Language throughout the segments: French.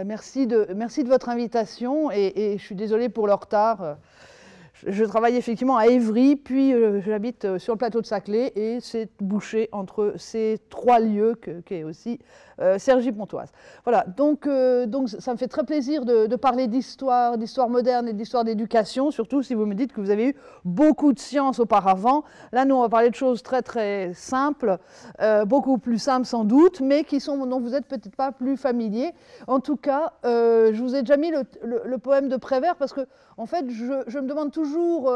merci de votre invitation et je suis désolée pour le retard. Je travaille effectivement à Évry, puis j'habite sur le plateau de Saclay et c'est bouché entre ces trois lieux qu'est aussi Cergy-Pontoise. Voilà, donc ça me fait très plaisir de parler d'histoire moderne et d'histoire d'éducation, surtout si vous me dites que vous avez eu beaucoup de sciences auparavant. Là, nous, on va parler de choses très très simples, beaucoup plus simples sans doute, mais dont vous n'êtes peut-être pas plus familier. En tout cas, je vous ai déjà mis le poème de Prévert parce que, en fait, je me demande toujours,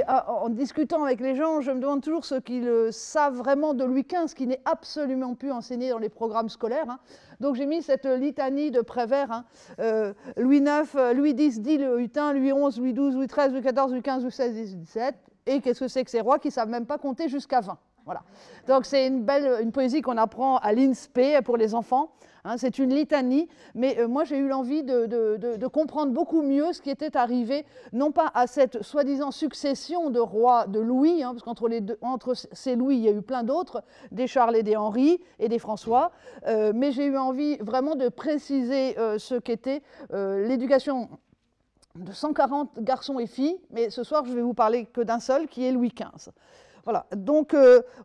en discutant avec les gens, je me demande toujours ce qu'ils savent vraiment de Louis XV, qui n'est absolument plus enseigné dans les programmes scolaires. Hein. Donc j'ai mis cette litanie de Prévert, hein. Louis IX, Louis X, dit le hutin, Louis XI, Louis XII, Louis XIII, Louis XIV, Louis XV, Louis XVI, Louis XVII. Et qu'est-ce que c'est que ces rois qui ne savent même pas compter jusqu'à 20. Voilà. Donc c'est une poésie qu'on apprend à l'INSPE pour les enfants. Hein, c'est une litanie, mais moi j'ai eu l'envie de comprendre beaucoup mieux ce qui était arrivé, non pas à cette soi-disant succession de rois de Louis, hein, parce qu'entre ces Louis, il y a eu plein d'autres, des Charles et des Henri et des François, mais j'ai eu envie vraiment de préciser ce qu'était l'éducation de 140 garçons et filles, mais ce soir je vais vous parler que d'un seul, qui est Louis XV. Voilà, donc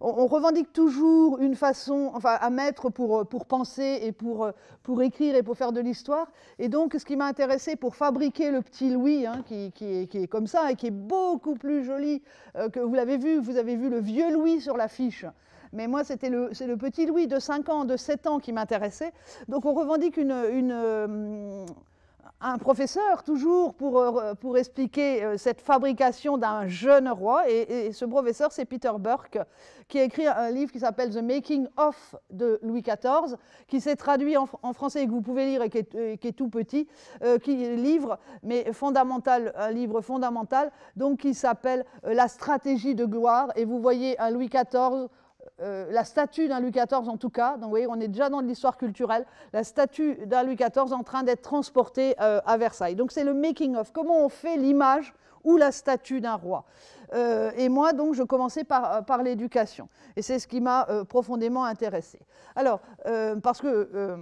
on revendique toujours une façon, enfin un maître pour penser et pour écrire et pour faire de l'histoire. Et donc ce qui m'a intéressé pour fabriquer le petit Louis, hein, qui est comme ça et qui est beaucoup plus joli que vous l'avez vu, vous avez vu le vieux Louis sur l'affiche. Mais moi, c'est le petit Louis de 5 ans, de 7 ans qui m'intéressait. Donc on revendique un professeur, toujours pour expliquer cette fabrication d'un jeune roi. Et ce professeur, c'est Peter Burke, qui a écrit un livre qui s'appelle The Making of de Louis XIV, qui s'est traduit en français et que vous pouvez lire et qui est tout petit, un livre fondamental, donc qui s'appelle La stratégie de gloire. Et vous voyez un Louis XIV, la statue d'un Louis XIV en tout cas, donc vous voyez, on est déjà dans de l'histoire culturelle, la statue d'un Louis XIV en train d'être transportée à Versailles. Donc c'est le making of, comment on fait l'image ou la statue d'un roi. Et moi, donc, je commençais par l'éducation. Et c'est ce qui m'a profondément intéressée. Alors, parce que,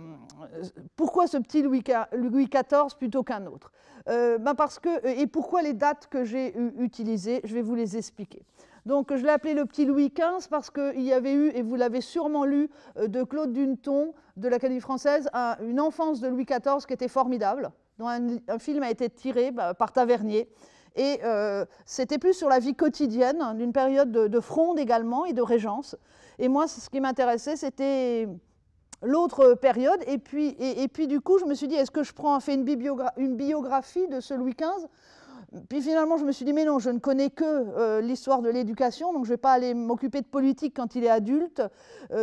pourquoi ce petit Louis XIV plutôt qu'un autre? Et pourquoi les dates que j'ai utilisées, je vais vous les expliquer. Donc, je l'ai appelé le petit Louis XV parce qu'il y avait eu, et vous l'avez sûrement lu, de Claude Duneton, de l'Académie française, une enfance de Louis XIV qui était formidable, dont un film a été tiré par Tavernier. Et c'était plus sur la vie quotidienne, hein, d'une période de fronde également et de régence. Et moi, ce qui m'intéressait, c'était l'autre période. Et puis, du coup, je me suis dit, est-ce que je fais une biographie de ce Louis XV? Puis finalement, je me suis dit, mais non, je ne connais que l'histoire de l'éducation, donc je ne vais pas aller m'occuper de politique quand il est adulte.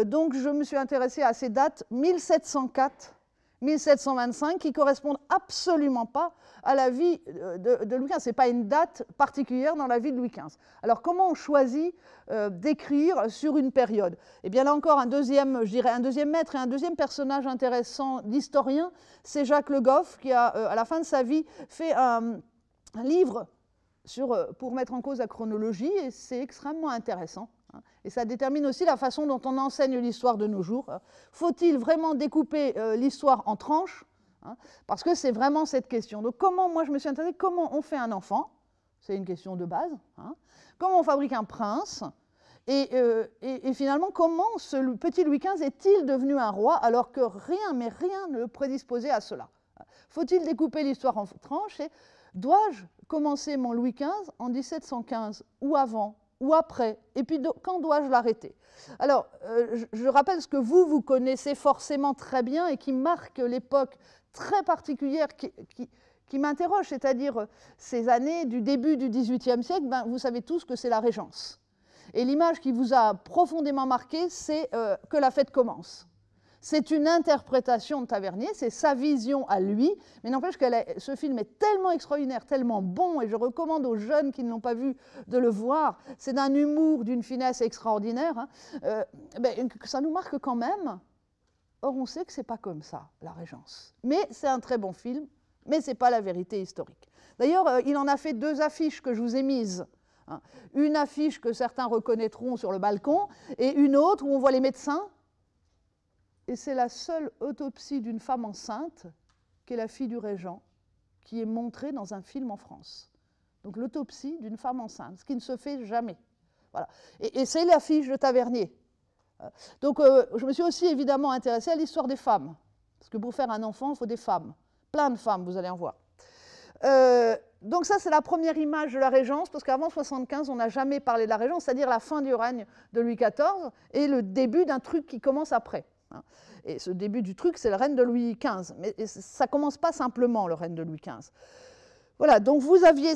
Donc je me suis intéressée à ces dates 1704, 1725, qui ne correspondent absolument pas à la vie de Louis XV. Ce n'est pas une date particulière dans la vie de Louis XV. Alors comment on choisit d'écrire sur une période? Eh bien là encore, un deuxième maître et un deuxième personnage intéressant d'historien, c'est Jacques Le Goff, qui a, à la fin de sa vie, fait un livre pour mettre en cause la chronologie, et c'est extrêmement intéressant. Hein, et ça détermine aussi la façon dont on enseigne l'histoire de nos jours. Faut-il vraiment découper l'histoire en tranches, hein, parce que c'est vraiment cette question. Donc moi je me suis intéressée, comment on fait un enfant? C'est une question de base. Hein, comment on fabrique un prince? Et finalement, comment ce petit Louis XV est-il devenu un roi alors que rien ne le prédisposait à cela? Faut-il découper l'histoire en tranches? Et dois-je commencer mon Louis XV en 1715 ou avant ou après? Et puis quand dois-je l'arrêter? Alors, je rappelle ce que vous connaissez forcément très bien et qui marque l'époque très particulière qui m'interroge, c'est-à-dire ces années du début du XVIIIe siècle. Vous savez tous que c'est la Régence. Et l'image qui vous a profondément marqué, c'est que la fête commence. C'est une interprétation de Tavernier, c'est sa vision à lui, mais n'empêche que ce film est tellement extraordinaire, tellement bon, et je recommande aux jeunes qui ne l'ont pas vu de le voir. C'est d'un humour, d'une finesse extraordinaire, hein, que ça nous marque quand même. Or, on sait que ce n'est pas comme ça, la Régence. Mais c'est un très bon film, mais ce n'est pas la vérité historique. D'ailleurs, il en a fait 2 affiches que je vous ai mises. Hein. Une affiche que certains reconnaîtront sur le balcon, et une autre où on voit les médecins. Et c'est la seule autopsie d'une femme enceinte qui est la fille du régent, qui est montrée dans un film en France. Donc l'autopsie d'une femme enceinte, ce qui ne se fait jamais. Voilà. Et c'est l'affiche de Tavernier. Donc je me suis aussi évidemment intéressée à l'histoire des femmes. Parce que pour faire un enfant, il faut des femmes. Plein de femmes, vous allez en voir. Donc ça, c'est la première image de la Régence, parce qu'avant 1975, on n'a jamais parlé de la Régence, c'est-à-dire la fin du règne de Louis XIV et le début d'un truc qui commence après. Et ce début du truc, c'est le règne de Louis XV. Mais ça ne commence pas simplement, le règne de Louis XV. Voilà, donc vous aviez,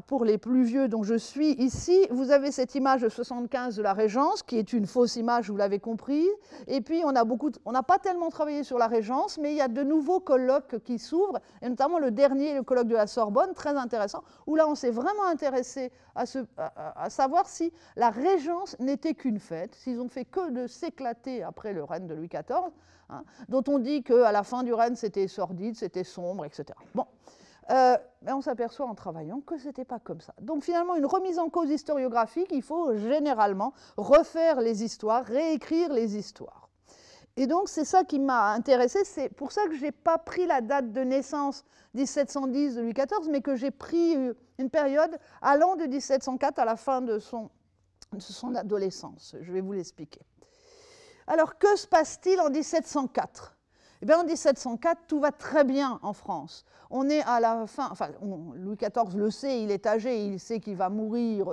pour les plus vieux dont je suis ici, vous avez cette image de 75 de la Régence, qui est une fausse image, vous l'avez compris. Et puis, on n'a pas tellement travaillé sur la Régence, mais il y a de nouveaux colloques qui s'ouvrent, et notamment le dernier, le colloque de la Sorbonne, très intéressant, où là, on s'est vraiment intéressé à savoir si la Régence n'était qu'une fête, s'ils ont fait que de s'éclater après le règne de Louis XIV, hein, dont on dit qu'à la fin du règne, c'était sordide, c'était sombre, etc. Bon. Mais on s'aperçoit en travaillant que ce n'était pas comme ça. Donc finalement, une remise en cause historiographique, il faut généralement refaire les histoires, réécrire les histoires. Et donc c'est ça qui m'a intéressée, c'est pour ça que je n'ai pas pris la date de naissance 1710 de Louis XIV, mais que j'ai pris une période allant de 1704 à la fin de son adolescence. Je vais vous l'expliquer. Alors que se passe-t-il en 1704 ? Eh bien, en 1704, tout va très bien en France. On est à la fin, enfin, Louis XIV le sait, il est âgé, il sait qu'il va mourir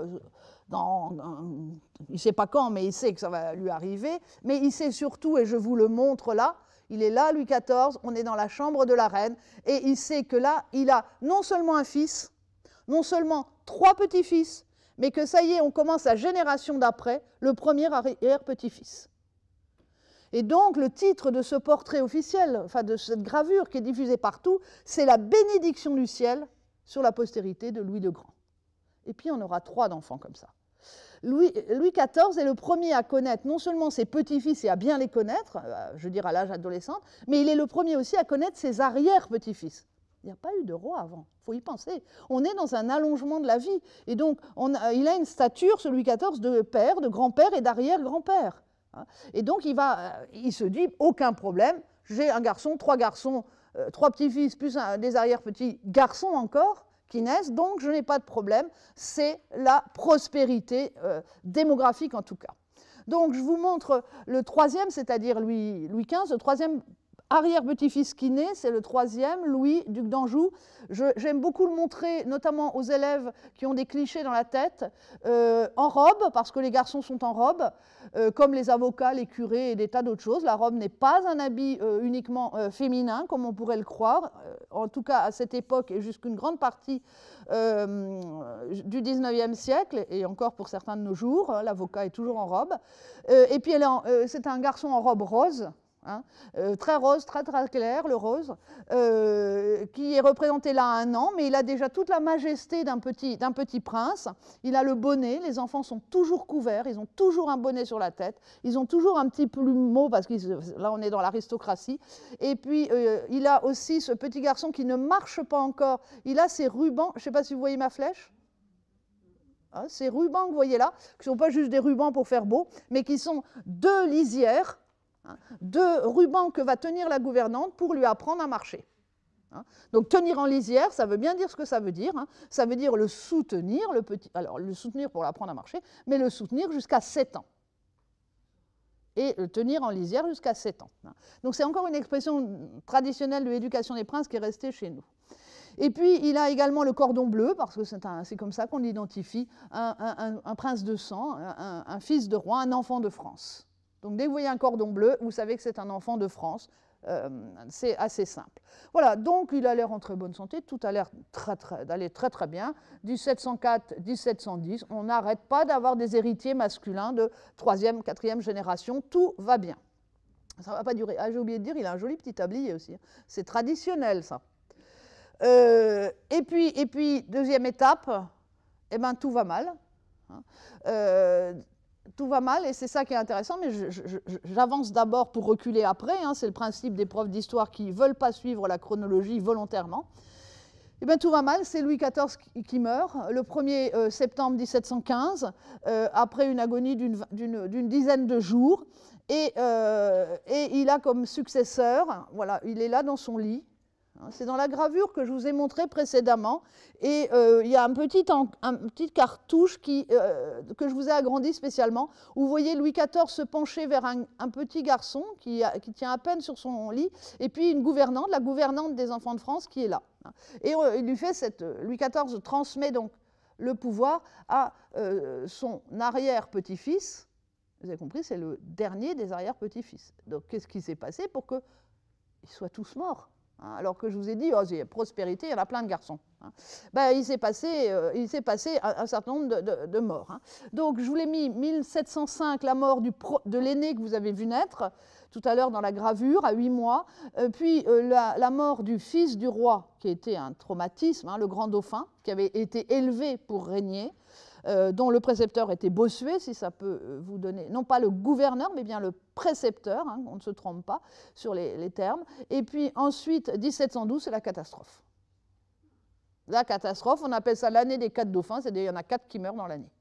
il ne sait pas quand, mais il sait que ça va lui arriver. Mais il sait surtout, et je vous le montre là, il est là, Louis XIV, on est dans la chambre de la reine, et il sait que là, il a non seulement un fils, non seulement 3 petits-fils, mais que ça y est, on commence la génération d'après, le premier arrière-petit-fils. Et donc, le titre de ce portrait officiel, enfin de cette gravure qui est diffusée partout, c'est la bénédiction du ciel sur la postérité de Louis le Grand. Et puis, on aura 3 d'enfants comme ça. Louis XIV est le premier à connaître non seulement ses petits-fils et à bien les connaître, je veux dire à l'âge adolescent, mais il est le premier aussi à connaître ses arrière-petits-fils. Il n'y a pas eu de roi avant, il faut y penser. On est dans un allongement de la vie. Et donc, il a une stature, ce Louis XIV, de père, de grand-père et d'arrière-grand-père. Et donc, il se dit, aucun problème, j'ai un garçon, 3 garçons, 3 petits-fils, plus des arrière-petits garçons encore qui naissent, donc je n'ai pas de problème, c'est la prospérité démographique en tout cas. Donc, je vous montre le 3e, c'est-à-dire Louis XV, le 3e arrière-petit-fils qui naît, c'est le 3e, Louis, duc d'Anjou. J'aime beaucoup le montrer, notamment aux élèves qui ont des clichés dans la tête, en robe, parce que les garçons sont en robe, comme les avocats, les curés et des tas d'autres choses. La robe n'est pas un habit uniquement féminin, comme on pourrait le croire, en tout cas à cette époque et jusqu'à une grande partie du 19e siècle, et encore pour certains de nos jours, l'avocat est toujours en robe. Et puis c'est un garçon en robe rose, hein, très rose, très très clair, le rose, qui est représenté là à 1 an, mais il a déjà toute la majesté d'un petit prince. Il a le bonnet, les enfants sont toujours couverts, ils ont toujours un bonnet sur la tête, ils ont toujours un petit plumeau, parce que là on est dans l'aristocratie. Et puis il a aussi ce petit garçon qui ne marche pas encore, il a ses rubans, je ne sais pas si vous voyez ma flèche. Hein, ces rubans que vous voyez là, qui ne sont pas juste des rubans pour faire beau, mais qui sont 2 lisières, 2 rubans que va tenir la gouvernante pour lui apprendre à marcher. Donc tenir en lisière, ça veut bien dire ce que ça veut dire. Ça veut dire le soutenir, alors le soutenir pour l'apprendre à marcher, mais le soutenir jusqu'à 7 ans. Et le tenir en lisière jusqu'à 7 ans. Donc c'est encore une expression traditionnelle de l'éducation des princes qui est restée chez nous. Et puis, il a également le cordon bleu, parce que c'est comme ça qu'on identifie un prince de sang, un fils de roi, un enfant de France. Donc, dès que vous voyez un cordon bleu, vous savez que c'est un enfant de France. C'est assez simple. Voilà, donc il a l'air en très bonne santé, tout a l'air d'aller très très bien. 1704, 1710, on n'arrête pas d'avoir des héritiers masculins de 3e, 4e génération, tout va bien. Ça ne va pas durer. Ah, j'ai oublié de dire, il a un joli petit tablier aussi. C'est traditionnel, ça. Et puis, deuxième étape, eh ben, tout va mal. Tout va mal, et c'est ça qui est intéressant, mais j'avance d'abord pour reculer après. C'est le principe des profs d'histoire qui ne veulent pas suivre la chronologie volontairement. Eh bien, tout va mal, c'est Louis XIV qui meurt le 1er septembre 1715, après une agonie d'une dizaine de jours. Et il a comme successeur, voilà, il est là dans son lit. C'est dans la gravure que je vous ai montré précédemment. Et il y a un petit cartouche que je vous ai agrandi spécialement, où vous voyez Louis XIV se pencher vers un petit garçon qui tient à peine sur son lit, et puis une gouvernante, la gouvernante des enfants de France, qui est là. Et il lui fait Louis XIV transmet donc le pouvoir à son arrière-petit-fils. Vous avez compris, c'est le dernier des arrière-petits-fils. Donc qu'est-ce qui s'est passé pour qu'ils soient tous morts? Alors que je vous ai dit, oh, il y a prospérité, il y en a plein de garçons. Ben, il s'est passé un certain nombre de morts. Donc, je vous l'ai mis 1705, la mort de l'aîné que vous avez vu naître tout à l'heure dans la gravure, à 8 mois. Puis, la mort du fils du roi, qui était un traumatisme, le grand dauphin, qui avait été élevé pour régner, dont le précepteur était Bossuet, si ça peut vous donner, non pas le gouverneur, mais bien le précepteur, on ne se trompe pas sur les termes. Et puis ensuite, 1712, c'est la catastrophe. La catastrophe, on appelle ça l'année des 4 dauphins, c'est-à-dire il y en a 4 qui meurent dans l'année.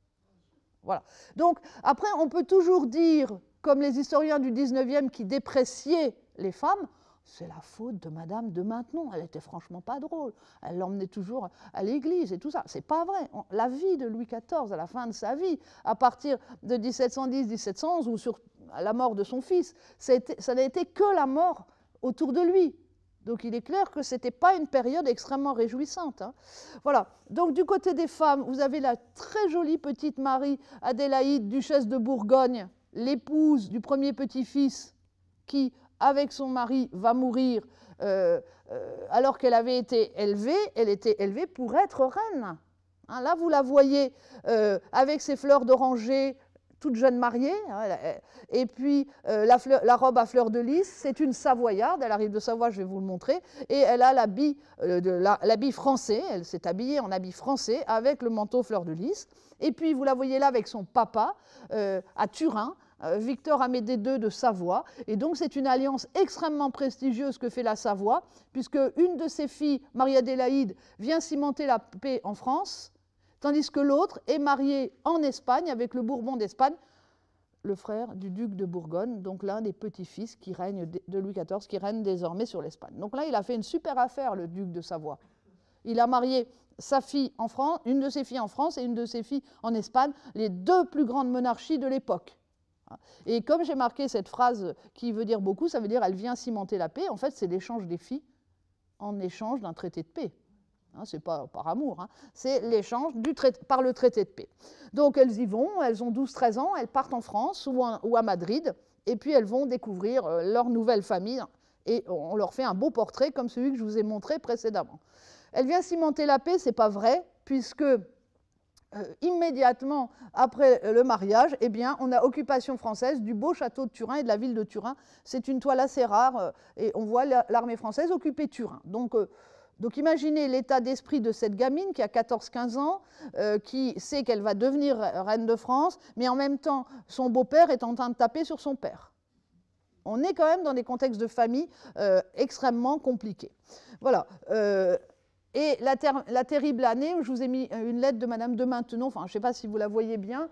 Voilà. Donc, après, on peut toujours dire, comme les historiens du 19e qui dépréciaient les femmes, c'est la faute de Madame de Maintenon. Elle était franchement pas drôle. Elle l'emmenait toujours à l'église et tout ça. C'est pas vrai. La vie de Louis XIV, à la fin de sa vie, à partir de 1710-1711, ou sur la mort de son fils, ça n'a été que la mort autour de lui. Donc il est clair que ce n'était pas une période extrêmement réjouissante. Voilà. Donc du côté des femmes, vous avez la très jolie petite Marie Adélaïde, duchesse de Bourgogne, l'épouse du premier petit-fils qui, avec son mari, va mourir alors qu'elle avait été élevée. Elle était élevée pour être reine. Là, vous la voyez avec ses fleurs d'oranger, toute jeune mariée, et puis la robe à fleurs de lys. C'est une Savoyarde, elle arrive de Savoie, je vais vous le montrer, et elle a l'habit français, elle s'est habillée en habit français avec le manteau fleurs de lys. Et puis vous la voyez là avec son papa à Turin, Victor Amédée II de Savoie, et donc c'est une alliance extrêmement prestigieuse que fait la Savoie, puisque une de ses filles, Marie-Adélaïde, vient cimenter la paix en France, tandis que l'autre est mariée en Espagne avec le Bourbon d'Espagne, le frère du duc de Bourgogne, donc l'un des petits-fils qui règne de Louis XIV, qui règne désormais sur l'Espagne. Donc là, il a fait une super affaire, le duc de Savoie. Il a marié sa fille en France, une de ses filles en France et une de ses filles en Espagne, les deux plus grandes monarchies de l'époque. Et comme j'ai marqué cette phrase qui veut dire beaucoup, ça veut dire elle vient cimenter la paix. En fait, c'est l'échange des filles en échange d'un traité de paix. Ce n'est pas par amour, c'est l'échange par le traité de paix. Donc elles y vont, elles ont 12-13 ans, elles partent en France ou à Madrid, et puis elles vont découvrir leur nouvelle famille, et on leur fait un beau portrait comme celui que je vous ai montré précédemment. Elle vient cimenter la paix, ce n'est pas vrai, puisque immédiatement après le mariage, eh bien, on a occupation française du beau château de Turin et de la ville de Turin. C'est une toile assez rare, et on voit l'armée française occuper Turin. Donc imaginez l'état d'esprit de cette gamine qui a 14-15 ans, qui sait qu'elle va devenir reine de France, mais en même temps, son beau-père est en train de taper sur son père. On est quand même dans des contextes de famille extrêmement compliqués. Voilà. Et la terrible année, je vous ai mis une lettre de Madame de Maintenon, enfin je ne sais pas si vous la voyez bien,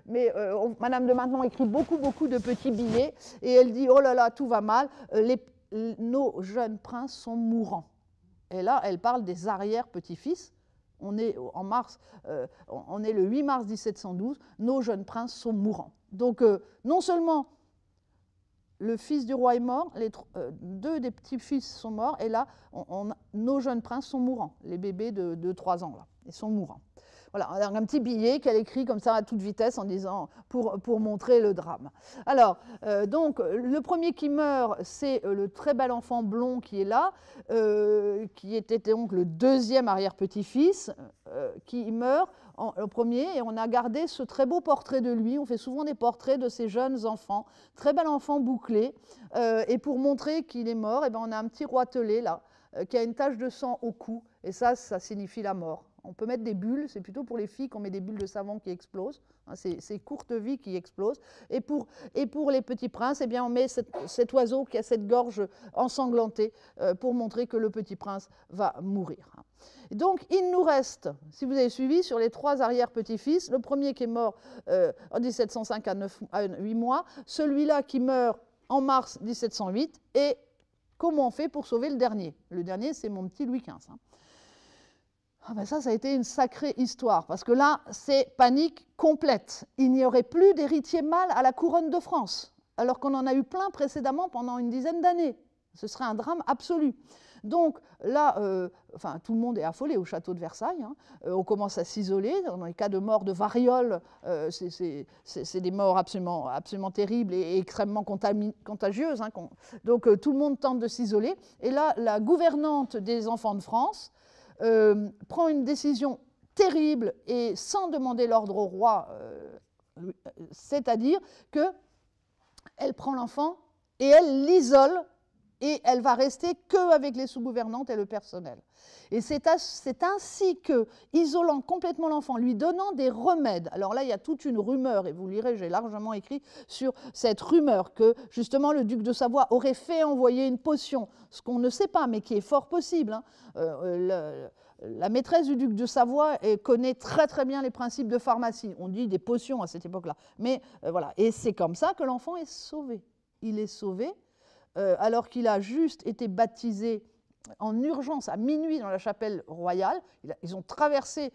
mais Madame de Maintenon écrit beaucoup de petits billets, et elle dit « Oh là là, tout va mal, nos jeunes princes sont mourants ». Et là, elle parle des arrière-petits-fils. On est en mars, on est le 8 mars 1712, nos jeunes princes sont mourants. Donc non seulement le fils du roi est mort, deux des petits-fils sont morts, et là, nos jeunes princes sont mourants, les bébés de 3 ans, là, ils sont mourants. Voilà, un petit billet qu'elle écrit comme ça à toute vitesse en disant, pour montrer le drame. Alors, donc, le premier qui meurt, c'est le très bel enfant blond qui est là, qui était donc le deuxième arrière-petit-fils, qui meurt le premier, et on a gardé ce très beau portrait de lui. On fait souvent des portraits de ces jeunes enfants, très bel enfant bouclé, et pour montrer qu'il est mort, eh ben, on a un petit roitelet là, qui a une tache de sang au cou, et ça signifie la mort. On peut mettre des bulles, c'est plutôt pour les filles qu'on met des bulles de savon qui explosent, c'est courte vie qui explose. Et pour les petits princes, eh bien, on met cet oiseau qui a cette gorge ensanglantée pour montrer que le petit prince va mourir. Et donc, il nous reste, si vous avez suivi, sur les 3 arrière-petits-fils, le premier qui est mort en 1705 à 8 mois, celui-là qui meurt en mars 1708, et comment on fait pour sauver le dernier? Le dernier, c'est mon petit Louis XV. Hein. Ah ben ça a été une sacrée histoire, parce que là, c'est panique complète. Il n'y aurait plus d'héritier mâle à la couronne de France, alors qu'on en a eu plein précédemment pendant une dizaine d'années. Ce serait un drame absolu. Donc là, enfin, tout le monde est affolé au château de Versailles. Hein. On commence à s'isoler. Dans les cas de mort de variole, c'est des morts absolument, absolument terribles et extrêmement contagieuses. Hein. Donc tout le monde tente de s'isoler. Et là, la gouvernante des enfants de France prend une décision terrible et sans demander l'ordre au roi, c'est-à-dire qu'elle prend l'enfant et elle l'isole. Et elle va rester qu'avec les sous-gouvernantes et le personnel. Et c'est ainsi que, isolant complètement l'enfant, lui donnant des remèdes, alors là, il y a toute une rumeur, et vous lirez, j'ai largement écrit sur cette rumeur, que justement le duc de Savoie aurait fait envoyer une potion, ce qu'on ne sait pas, mais qui est fort possible. Hein. La maîtresse du duc de Savoie connaît très très bien les principes de pharmacie. On dit des potions à cette époque-là. Mais voilà, et c'est comme ça que l'enfant est sauvé. Il est sauvé. Alors qu'il a juste été baptisé en urgence à minuit dans la chapelle royale. Ils ont traversé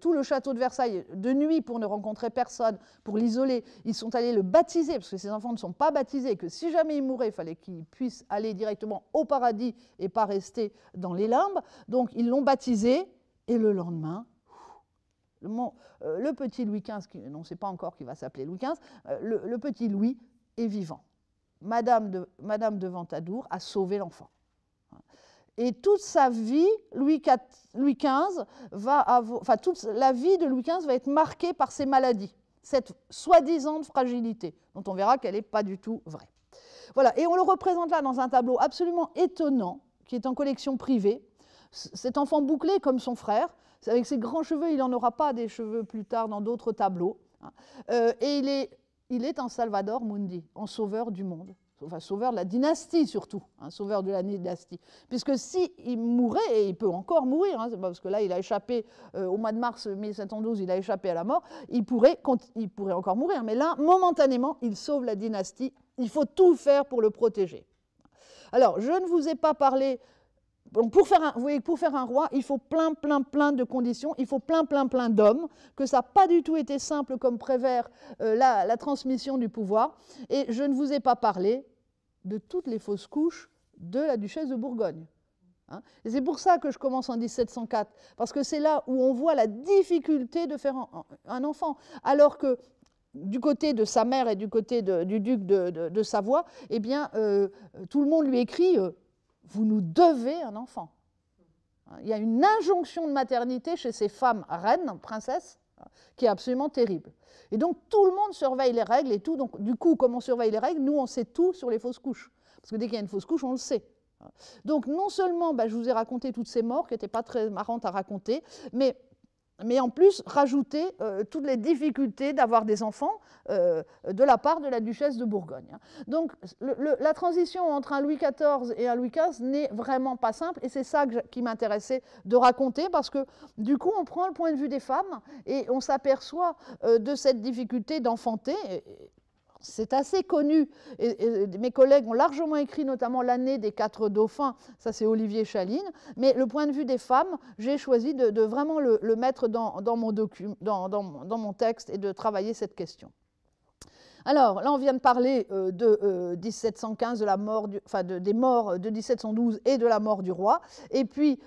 tout le château de Versailles de nuit pour ne rencontrer personne, pour l'isoler. Ils sont allés le baptiser, parce que ces enfants ne sont pas baptisés, que si jamais il mourait, il fallait qu'il puisse aller directement au paradis et pas rester dans les limbes. Donc ils l'ont baptisé, et le lendemain, le petit Louis XV, on ne sait pas encore qu'il va s'appeler Louis XV, le petit Louis est vivant. Madame de Ventadour a sauvé l'enfant. Et toute sa vie, Louis XV va avoir, enfin toute la vie de Louis XV va être marquée par ces maladies, cette soi-disant fragilité, dont on verra qu'elle n'est pas du tout vraie. Voilà, et on le représente là dans un tableau absolument étonnant, qui est en collection privée. Cet enfant bouclé comme son frère, avec ses grands cheveux, il n'en aura pas des cheveux plus tard dans d'autres tableaux. Et il est en Salvador Mundi, en sauveur du monde, enfin sauveur de la dynastie surtout, hein, sauveur de la dynastie. Puisque s'il mourait, et il peut encore mourir, hein, c'est pas parce que là il a échappé, au mois de mars 1712, il a échappé à la mort, il pourrait encore mourir, mais là, momentanément, il sauve la dynastie, il faut tout faire pour le protéger. Alors, je ne vous ai pas parlé... Donc vous voyez que pour faire un roi, il faut plein de conditions, il faut plein d'hommes, que ça n'a pas du tout été simple comme Prévert la transmission du pouvoir. Et je ne vous ai pas parlé de toutes les fausses couches de la duchesse de Bourgogne. Hein. Et c'est pour ça que je commence en 1704, parce que c'est là où on voit la difficulté de faire un enfant. Alors que du côté de sa mère et du côté du duc de Savoie, eh bien, tout le monde lui écrit... vous nous devez un enfant. Il y a une injonction de maternité chez ces femmes reines, princesses, qui est absolument terrible. Et donc, tout le monde surveille les règles et tout. Donc, du coup, comme on surveille les règles, nous, on sait tout sur les fausses couches. Parce que dès qu'il y a une fausse couche, on le sait. Donc, non seulement, je vous ai raconté toutes ces morts, qui n'étaient pas très marrantes à raconter, mais en plus, rajouter toutes les difficultés d'avoir des enfants de la part de la duchesse de Bourgogne. Donc, la transition entre un Louis XIV et un Louis XV n'est vraiment pas simple, et c'est ça qui m'intéressait de raconter, parce que, du coup, on prend le point de vue des femmes, et on s'aperçoit de cette difficulté d'enfanter. C'est assez connu, et mes collègues ont largement écrit notamment l'année des 4 dauphins, ça c'est Olivier Chaline, mais le point de vue des femmes, j'ai choisi de vraiment le mettre dans mon texte et de travailler cette question. Alors là on vient de parler de 1715, de la mort des morts de 1712 et de la mort du roi, et puis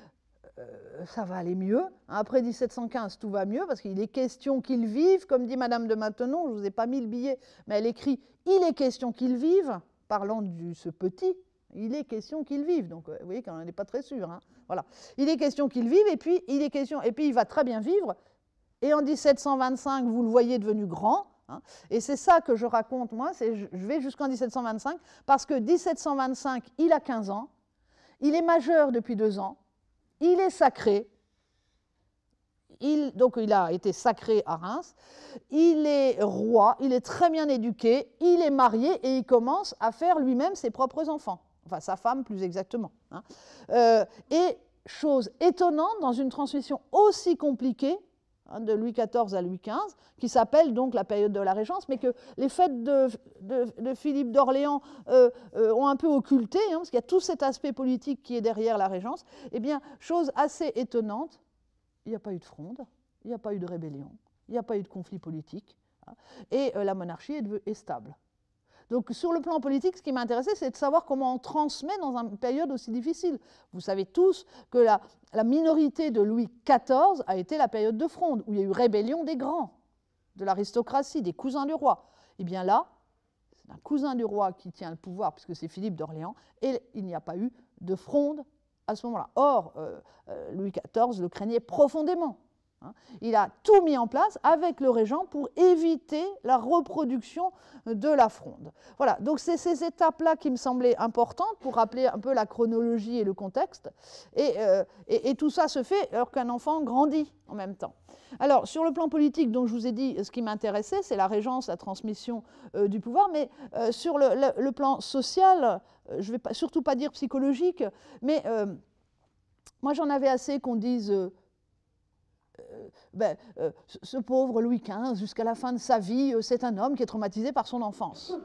ça va aller mieux. Après 1715, tout va mieux, parce qu'il est question qu'ils vivent, comme dit Madame de Maintenon, je ne vous ai pas mis le billet, mais elle écrit « Il est question qu'ils vivent », parlant de ce petit, il est question qu'ils vivent. Donc, vous voyez qu'on n'est pas très sûr. Hein. Voilà. Il est question qu'ils vivent, et puis il va très bien vivre. Et en 1725, vous le voyez devenu grand. Hein, et c'est ça que je raconte, moi, je vais jusqu'en 1725, parce que 1725, il a 15 ans, il est majeur depuis 2 ans, il est sacré, donc il a été sacré à Reims, il est roi, il est très bien éduqué, il est marié et il commence à faire lui-même ses propres enfants, enfin sa femme plus exactement. Hein. Et chose étonnante dans une transmission aussi compliquée, hein, de Louis XIV à Louis XV, qui s'appelle donc la période de la Régence, mais que les fêtes de Philippe d'Orléans ont un peu occulté, hein, parce qu'il y a tout cet aspect politique qui est derrière la Régence. Eh bien, chose assez étonnante, il n'y a pas eu de fronde, il n'y a pas eu de rébellion, il n'y a pas eu de conflit politique, hein, et la monarchie est stable. Donc, sur le plan politique, ce qui m'intéressait, c'est de savoir comment on transmet dans une période aussi difficile. Vous savez tous que la minorité de Louis XIV a été la période de fronde, où il y a eu rébellion des grands, de l'aristocratie, des cousins du roi. Et bien là, c'est un cousin du roi qui tient le pouvoir, puisque c'est Philippe d'Orléans, et il n'y a pas eu de fronde à ce moment-là. Or, Louis XIV le craignait profondément. Il a tout mis en place avec le régent pour éviter la reproduction de la fronde. Voilà, donc c'est ces étapes-là qui me semblaient importantes pour rappeler un peu la chronologie et le contexte. Et tout ça se fait alors qu'un enfant grandit en même temps. Alors, sur le plan politique, donc, je vous ai dit, ce qui m'intéressait, c'est la régence, la transmission du pouvoir, mais sur le plan social, je ne vais surtout pas dire psychologique, mais moi j'en avais assez qu'on dise... ce pauvre Louis XV, jusqu'à la fin de sa vie, c'est un homme qui est traumatisé par son enfance.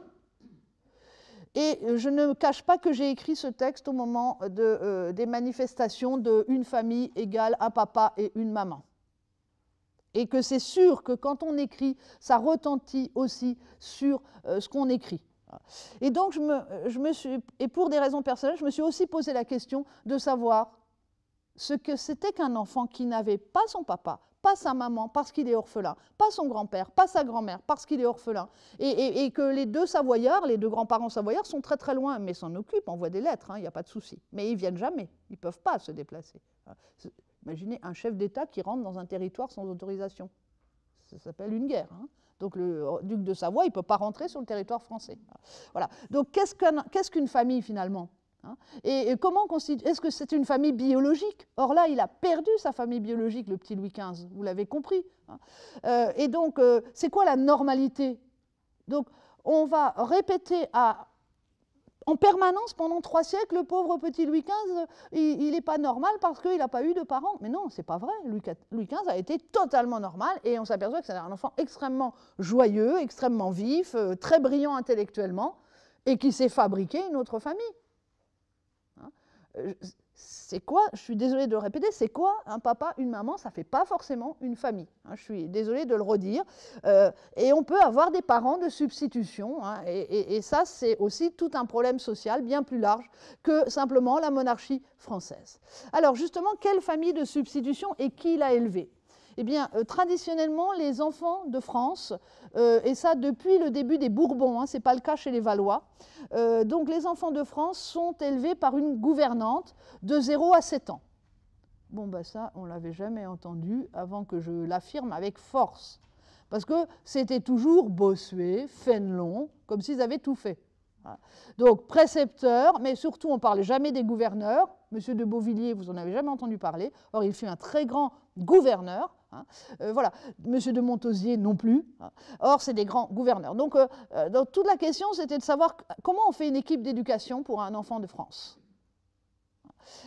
Et je ne cache pas que j'ai écrit ce texte au moment des manifestations de une famille égale un papa et une maman. Et que c'est sûr que quand on écrit, ça retentit aussi sur ce qu'on écrit. Et donc, et pour des raisons personnelles, je me suis aussi posé la question de savoir ce que c'était qu'un enfant qui n'avait pas son papa, pas sa maman parce qu'il est orphelin, pas son grand-père, pas sa grand-mère parce qu'il est orphelin, et que les deux Savoyards, les deux grands-parents Savoyards sont très très loin, mais s'en occupent, envoient des lettres, il n'y a pas de souci. Mais ils ne viennent jamais, ils ne peuvent pas se déplacer. Imaginez un chef d'État qui rentre dans un territoire sans autorisation. Ça s'appelle une guerre. Donc le duc de Savoie, il ne peut pas rentrer sur le territoire français. Voilà. Donc qu'est-ce qu'une famille finalement ? Et comment est-ce que c'est une famille biologique? Or là, il a perdu sa famille biologique, le petit Louis XV, vous l'avez compris. Et donc, c'est quoi la normalité? Donc, on va répéter en permanence pendant 3 siècles, le pauvre petit Louis XV, il n'est pas normal parce qu'il n'a pas eu de parents. Mais non, c'est pas vrai. Louis XV a été totalement normal et on s'aperçoit que c'est un enfant extrêmement joyeux, extrêmement vif, très brillant intellectuellement et qui s'est fabriqué une autre famille. C'est quoi, je suis désolée de le répéter, c'est quoi un papa, une maman? Ça ne fait pas forcément une famille. Je suis désolée de le redire. Et on peut avoir des parents de substitution. Et ça, c'est aussi tout un problème social bien plus large que simplement la monarchie française. Alors justement, quelle famille de substitution et qui l'a élevée? Eh bien, traditionnellement, les enfants de France, et ça depuis le début des Bourbons, ce n'est pas le cas chez les Valois, donc les enfants de France sont élevés par une gouvernante de 0 à 7 ans. Bon, ben ça, on ne l'avait jamais entendu avant que je l'affirme avec force. Parce que c'était toujours Bossuet, Fénelon, comme s'ils avaient tout fait. Donc, précepteur, mais surtout, on ne parlait jamais des gouverneurs. Monsieur de Beauvilliers, vous n'en avez jamais entendu parler. Or, il fut un très grand gouverneur. Voilà. Monsieur de Montausier non plus. Or, c'est des grands gouverneurs. Donc toute la question, c'était de savoir comment on fait une équipe d'éducation pour un enfant de France.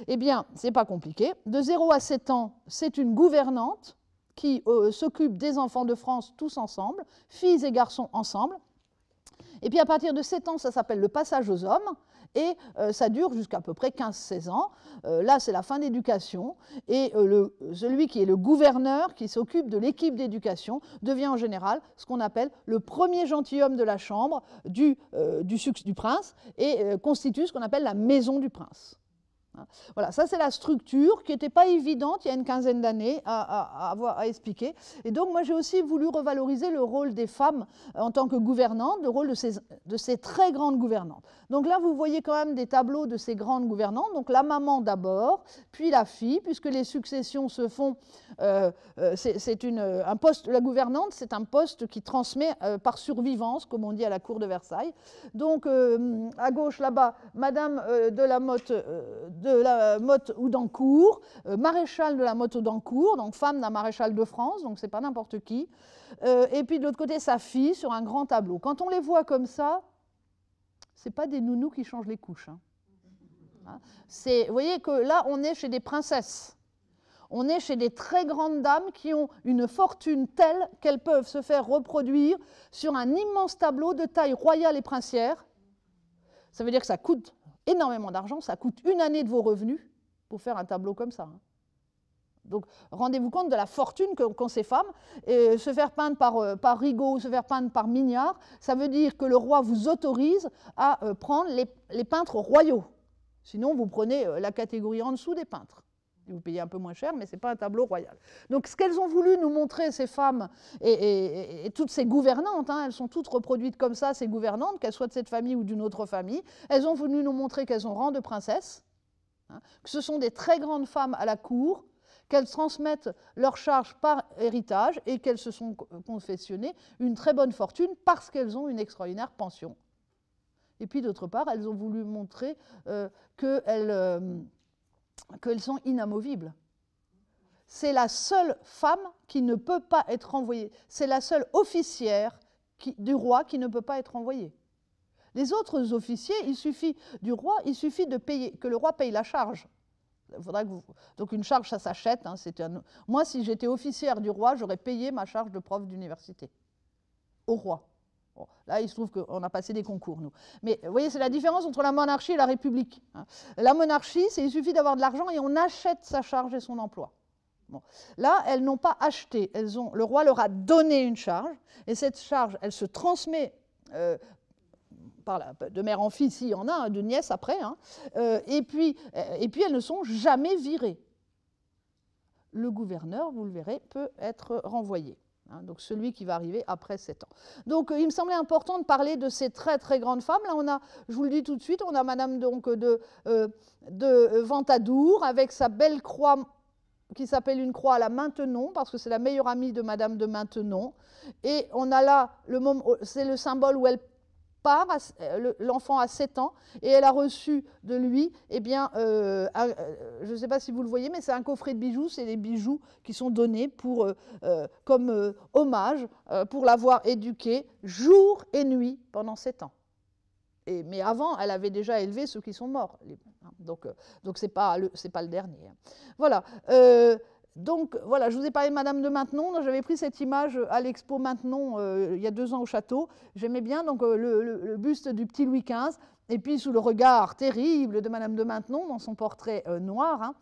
Eh bien, ce n'est pas compliqué. De 0 à 7 ans, c'est une gouvernante qui s'occupe des enfants de France tous ensemble, filles et garçons ensemble. Et puis à partir de 7 ans, ça s'appelle le passage aux hommes, et ça dure jusqu'à peu près 15-16 ans. Là, c'est la fin d'éducation, et celui qui est le gouverneur, qui s'occupe de l'équipe d'éducation, devient en général ce qu'on appelle le premier gentilhomme de la chambre du prince, et constitue ce qu'on appelle la maison du prince. Voilà, ça c'est la structure qui n'était pas évidente il y a une quinzaine d'années à expliquer. Et donc moi j'ai aussi voulu revaloriser le rôle des femmes en tant que gouvernantes, le rôle de ces très grandes gouvernantes. Donc là vous voyez quand même des tableaux de ces grandes gouvernantes, donc la maman d'abord, puis la fille, puisque les successions se font, un poste, la gouvernante c'est un poste qui transmet par survivance, comme on dit à la cour de Versailles. Donc à gauche là-bas, Madame de la Motte-Houdancourt, maréchal de la Motte-Houdancourt, donc femme d'un maréchal de France, donc c'est pas n'importe qui. Et puis de l'autre côté, sa fille sur un grand tableau. Quand on les voit comme ça, c'est pas des nounous qui changent les couches. Hein. Vous voyez que là, on est chez des princesses. On est chez des très grandes dames qui ont une fortune telle qu'elles peuvent se faire reproduire sur un immense tableau de taille royale et princière. Ça veut dire que ça coûte énormément d'argent, ça coûte une année de vos revenus pour faire un tableau comme ça. Hein. Donc, rendez-vous compte de la fortune qu'ont ces femmes. Et se faire peindre par Rigaud ou se faire peindre par Mignard, ça veut dire que le roi vous autorise à prendre les peintres royaux. Sinon, vous prenez la catégorie en dessous des peintres. Vous payez un peu moins cher, mais ce n'est pas un tableau royal. Donc, ce qu'elles ont voulu nous montrer, ces femmes, et toutes ces gouvernantes, hein, elles sont toutes reproduites comme ça, ces gouvernantes, qu'elles soient de cette famille ou d'une autre famille, elles ont voulu nous montrer qu'elles ont rang de princesses, hein, que ce sont des très grandes femmes à la cour, qu'elles transmettent leurs charges par héritage et qu'elles se sont confectionnées une très bonne fortune parce qu'elles ont une extraordinaire pension. Et puis, d'autre part, elles ont voulu montrer qu'elles sont inamovibles. C'est la seule femme qui ne peut pas être renvoyée. C'est la seule officière du roi qui ne peut pas être renvoyée. Les autres officiers, il suffit de payer, que le roi paye la charge. Donc une charge, ça s'achète. Hein, moi, si j'étais officière du roi, j'aurais payé ma charge de prof d'université au roi. Bon, là, il se trouve qu'on a passé des concours, nous. Mais vous voyez, c'est la différence entre la monarchie et la république. Hein. La monarchie, il suffit d'avoir de l'argent et on achète sa charge et son emploi. Bon. Là, elles n'ont pas acheté. Le roi leur a donné une charge, et cette charge, elle se transmet de mère en fille, s'il y en a, de nièce après, hein, et puis elles ne sont jamais virées. Le gouverneur, vous le verrez, peut être renvoyé. Hein, donc celui qui va arriver après 7 ans. Donc il me semblait important de parler de ces très très grandes femmes. Là, je vous le dis tout de suite, on a Madame donc, de Ventadour avec sa belle croix qui s'appelle une croix à la Maintenon, parce que c'est la meilleure amie de Madame de Maintenon. Et on a là, c'est le symbole où elle part, l'enfant a 7 ans, et elle a reçu de lui, eh bien, je ne sais pas si vous le voyez, mais c'est un coffret de bijoux, c'est des bijoux qui sont donnés comme hommage pour l'avoir éduquée jour et nuit pendant 7 ans. Mais avant, elle avait déjà élevé ceux qui sont morts. Donc ce n'est pas le dernier. Voilà. Donc voilà, je vous ai parlé de Madame de Maintenon. J'avais pris cette image à l'expo Maintenon il y a 2 ans au château. J'aimais bien donc, le buste du petit Louis XV, et puis sous le regard terrible de Madame de Maintenon dans son portrait noir. Hein.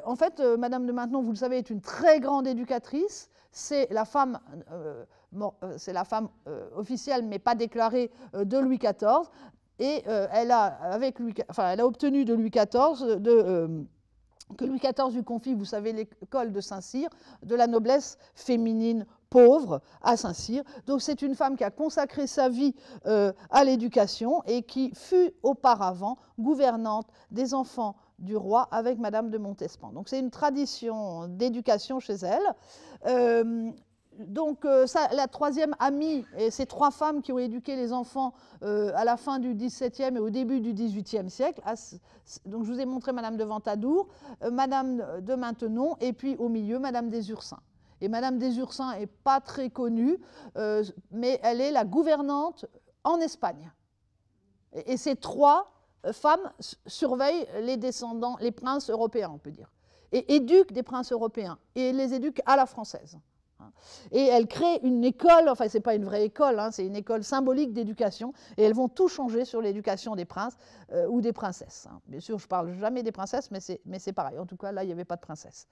En fait, Madame de Maintenon, vous le savez, est une très grande éducatrice. C'est la femme officielle, mais pas déclarée, de Louis XIV. Et elle a obtenu de Louis XIV que Louis XIV lui confie, vous savez, l'école de Saint-Cyr, de la noblesse féminine pauvre à Saint-Cyr. Donc c'est une femme qui a consacré sa vie à l'éducation et qui fut auparavant gouvernante des enfants du roi avec Madame de Montespan. Donc c'est une tradition d'éducation chez elle. Donc la troisième amie, et ces 3 femmes qui ont éduqué les enfants à la fin du XVIIe et au début du XVIIIe siècle. Donc je vous ai montré Madame de Ventadour, Madame de Maintenon, et puis au milieu Madame des Ursins. Et Madame des Ursins n'est pas très connue, mais elle est la gouvernante en Espagne. Et ces 3 femmes surveillent les descendants, les princes européens, on peut dire, et éduquent des princes européens, et les éduquent à la française. Et elles créent une école, enfin ce n'est pas une vraie école, hein, c'est une école symbolique d'éducation, et elles vont tout changer sur l'éducation des princes ou des princesses. Hein. Bien sûr, je ne parle jamais des princesses, mais c'est pareil. En tout cas, là, il n'y avait pas de princesse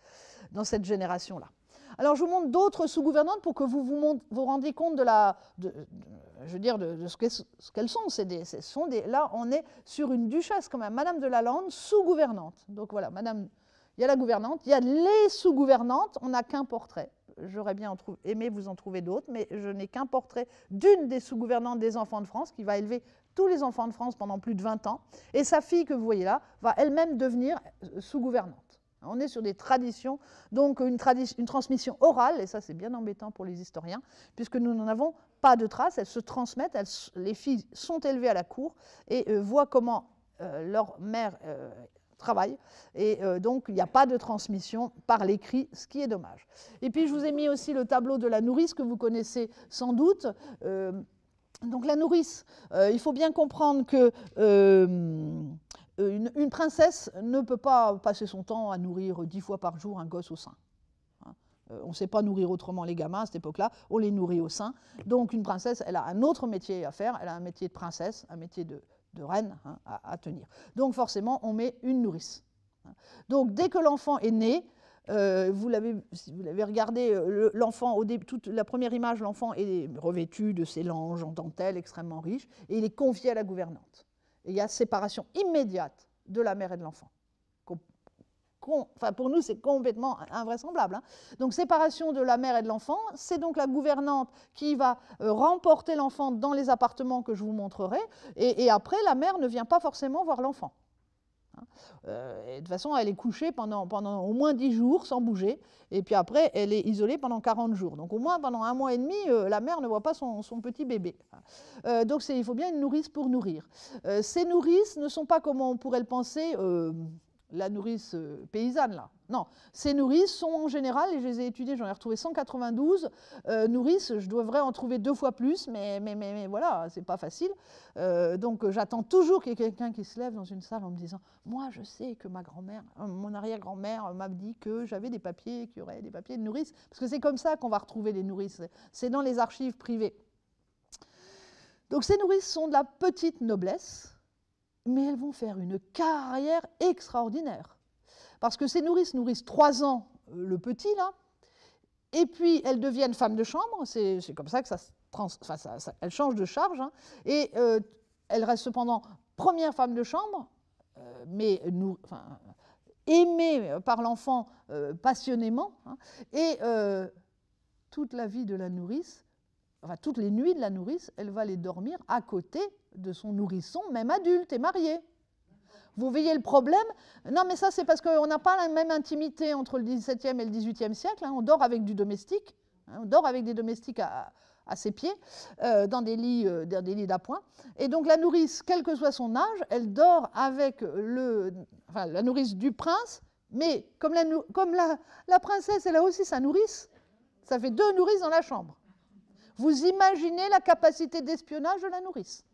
dans cette génération-là. Alors, je vous montre d'autres sous-gouvernantes pour que vous vous rendiez compte de ce qu'elles sont. Là, on est sur une duchesse quand même, Madame de Lalande, sous-gouvernante. Donc voilà, Madame, il y a la gouvernante, il y a les sous-gouvernantes, on n'a qu'un portrait. J'aurais bien aimé vous en trouver d'autres, mais je n'ai qu'un portrait d'une des sous-gouvernantes des enfants de France qui va élever tous les enfants de France pendant plus de 20 ans. Et sa fille, que vous voyez là, va elle-même devenir sous-gouvernante. On est sur des traditions, donc une transmission orale, et ça c'est bien embêtant pour les historiens, puisque nous n'en avons pas de traces, elles se transmettent, les filles sont élevées à la cour et voient comment leur mère travail, et donc il n'y a pas de transmission par l'écrit, ce qui est dommage. Et puis je vous ai mis aussi le tableau de la nourrice que vous connaissez sans doute. Donc la nourrice, il faut bien comprendre que une princesse ne peut pas passer son temps à nourrir 10 fois par jour un gosse au sein. On ne sait pas nourrir autrement les gamins à cette époque-là, on les nourrit au sein. Donc une princesse, elle a un autre métier à faire, elle a un métier de princesse, un métier de reine à tenir. Donc forcément, on met une nourrice. Donc dès que l'enfant est né, si vous l'avez regardé, l'enfant, toute la première image, l'enfant est revêtu de ses langes en dentelle extrêmement riches, et il est confié à la gouvernante. Et il y a séparation immédiate de la mère et de l'enfant. Enfin, pour nous, c'est complètement invraisemblable. Hein. Donc, séparation de la mère et de l'enfant, c'est donc la gouvernante qui va remporter l'enfant dans les appartements que je vous montrerai, et après, la mère ne vient pas forcément voir l'enfant. De toute façon, elle est couchée pendant au moins 10 jours sans bouger, et puis après, elle est isolée pendant 40 jours. Donc, au moins, pendant 1 mois et demi, la mère ne voit pas son petit bébé. Donc, il faut bien une nourrice pour nourrir. Ces nourrices ne sont pas, comme on pourrait le penser, la nourrice paysanne, là. Non, ces nourrices sont en général, et je les ai étudiées, j'en ai retrouvé 192 nourrices, je devrais en trouver 2 fois plus, mais voilà, c'est pas facile. Donc j'attends toujours qu'il y ait quelqu'un qui se lève dans une salle en me disant « Moi, je sais que ma grand-mère, mon arrière-grand-mère m'a dit que j'avais des papiers, qu'il y aurait des papiers de nourrices. » Parce que c'est comme ça qu'on va retrouver les nourrices, c'est dans les archives privées. Donc ces nourrices sont de la petite noblesse, mais elles vont faire une carrière extraordinaire. Parce que ces nourrices nourrissent 3 ans le petit, là, et puis elles deviennent femmes de chambre, c'est comme ça que elles changent de charge, hein, et elles restent cependant première femme de chambre, mais aimée par l'enfant passionnément, hein, et toute la vie de la nourrice, enfin toutes les nuits de la nourrice, elle va les dormir à côté de son nourrisson, même adulte et marié. Vous voyez le problème? Non, mais ça, c'est parce qu'on n'a pas la même intimité entre le XVIIe et le XVIIIe siècle. Hein. On dort avec du domestique, hein, on dort avec des domestiques à ses pieds, dans des lits d'appoint. Et donc la nourrice, quel que soit son âge, elle dort avec la nourrice du prince, mais comme la princesse, elle a aussi sa nourrice, ça fait 2 nourrices dans la chambre. Vous imaginez la capacité d'espionnage de la nourrice,